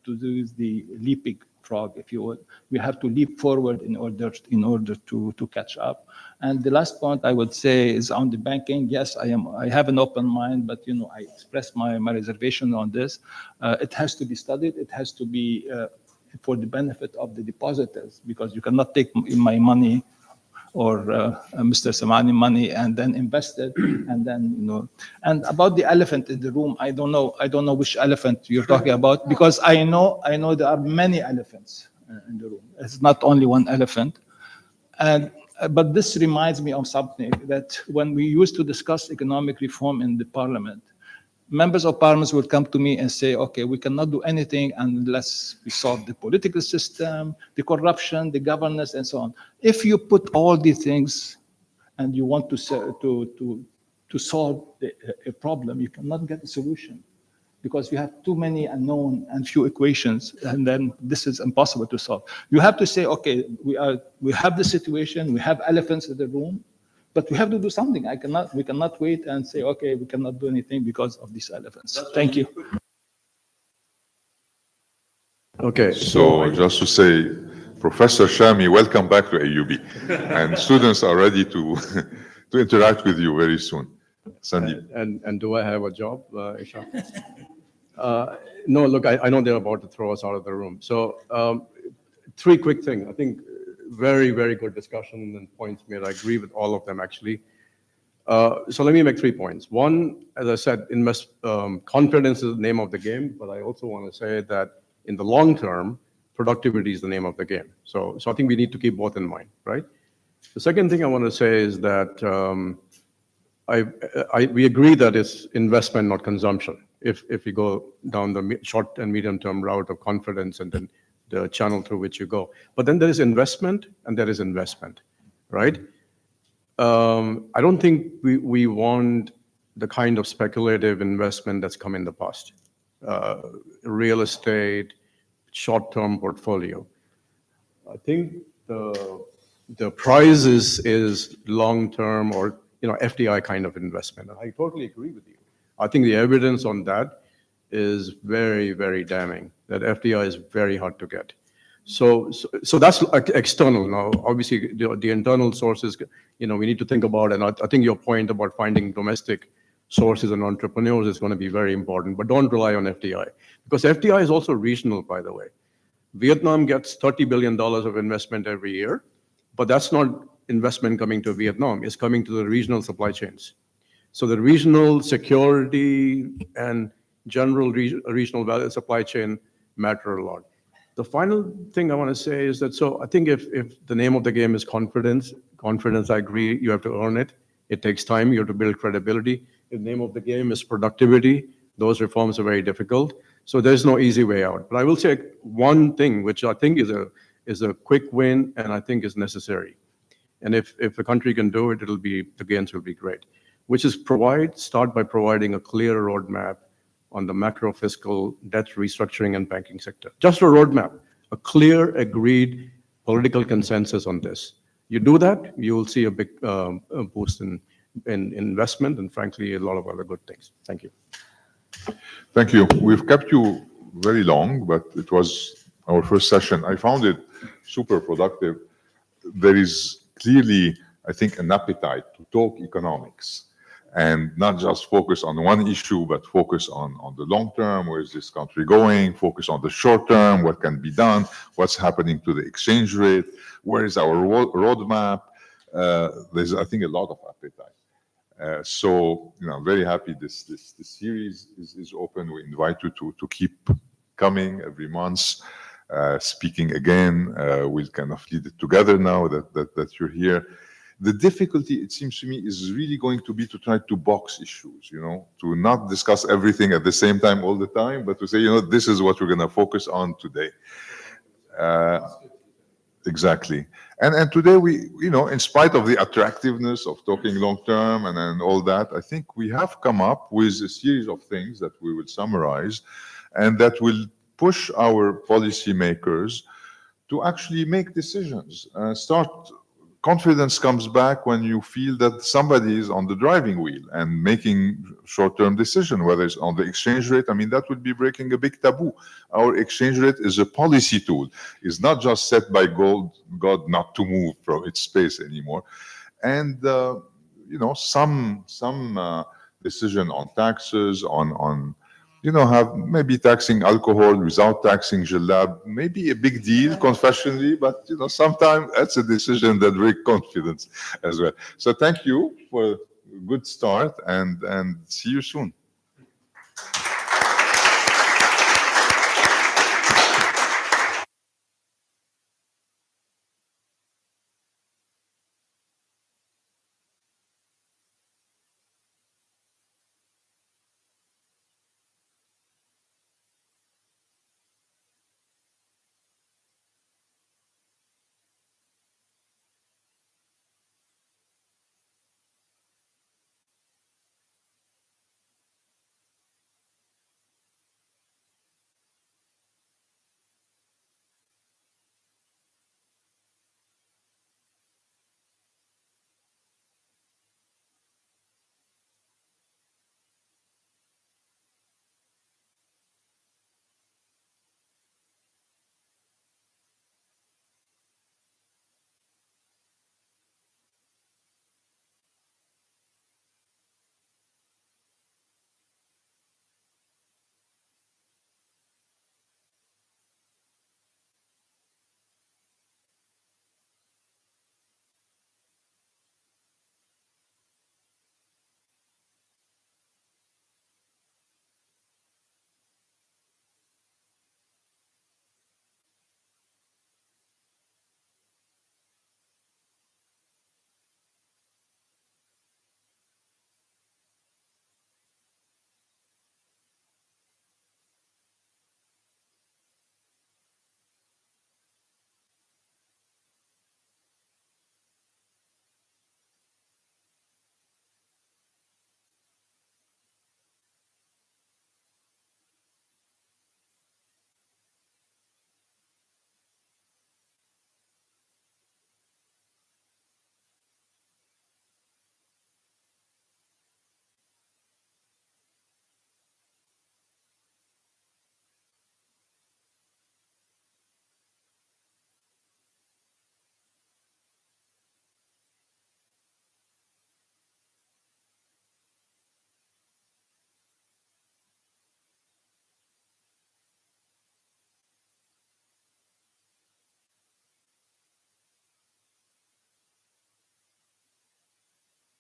use the leaping frog, if you would. We have to leap forward in order to catch up. And the last point I would say is on the banking. Yes, I have an open mind, but I express my reservation on this. It has to be studied. It has to be for the benefit of the depositors, because you cannot take my money or Mr. Samani money and then invest it, and then And about the elephant in the room, I don't know which elephant you're talking about, because I know there are many elephants in the room. It's not only one elephant, but this reminds me of something that when we used to discuss economic reform in the parliament, members of parliament would come to me and say, okay, we cannot do anything unless we solve the political system, the corruption, the governance, and so on. If you put all these things and you want to solve a problem, you cannot get a solution, because you have too many unknown and few equations, and then this is impossible to solve. You have to say, okay, we have the situation, we have elephants in the room, but we have to do something. We cannot wait and say, okay, we cannot do anything because of these elephants. Thank you. Okay. So just to say, Professor Chami, welcome back to AUB. And students are ready to interact with you very soon. Sandeep. And do I have a job, Ishac? No, look, I know they're about to throw us out of the room. So 3 quick things. I think very, very good discussion and points made. I agree with all of them, actually. So let me make 3 points. One, as I said, confidence is the name of the game, but I also want to say that in the long term, productivity is the name of the game. So I think we need to keep both in mind, right? The second thing I want to say is that we agree that it's investment, not consumption. If you go down the short and medium term route of confidence and then the channel through which you go. But then there is investment and there is investment, right? I don't think we want the kind of speculative investment that's come in the past. Real estate, short-term portfolio. I think the prize is long-term or FDI kind of investment. And I totally agree with you. I think the evidence on that is very, very damning, that FDI is very hard to get. So that's external. Now, obviously, the internal sources, we need to think about, and I think your point about finding domestic sources and entrepreneurs is going to be very important, but don't rely on FDI, because FDI is also regional, by the way. Vietnam gets $30 billion of investment every year, but that's not investment coming to Vietnam, it's coming to the regional supply chains. So the regional security and general regional value supply chain matter a lot. The final thing I want to say is that, so I think if the name of the game is confidence, I agree, you have to earn it. It takes time, you have to build credibility. If the name of the game is productivity, those reforms are very difficult. So there's no easy way out. But I will say one thing, which I think is a quick win and I think is necessary. And if the country can do it, the gains will be great, which is start by providing a clear roadmap on the macro fiscal debt restructuring and banking sector. Just a roadmap, a clear, agreed political consensus on this. You do that, you will see a big boost in investment and frankly, a lot of other good things. Thank you. Thank you. We've kept you very long, but it was our first session. I found it super productive. There is clearly, I think, an appetite to talk economics and not just focus on one issue, but focus on the long term. Where is this country going? Focus on the short term. What can be done? What's happening to the exchange rate? Where is our roadmap? There's, I think, a lot of appetite. So, very happy this series is open. We invite you to keep coming every month, speaking again. We'll kind of lead it together now that you're here. The difficulty, it seems to me, is really going to be to try to box issues, to not discuss everything at the same time all the time, but to say, this is what we're going to focus on today. Exactly. And today we, in spite of the attractiveness of talking long term and all that, I think we have come up with a series of things that we will summarize and that will push our policymakers to actually make decisions. Confidence comes back when you feel that somebody is on the driving wheel and making short-term decision, whether it's on the exchange rate. I mean, that would be breaking a big taboo. Our exchange rate is a policy tool. It's not just set by God not to move from its space anymore. And, some decision on taxes, on have maybe taxing alcohol without taxing jellab, maybe a big deal confessionally, but sometimes that's a decision that brings confidence as well. So thank you for a good start and see you soon.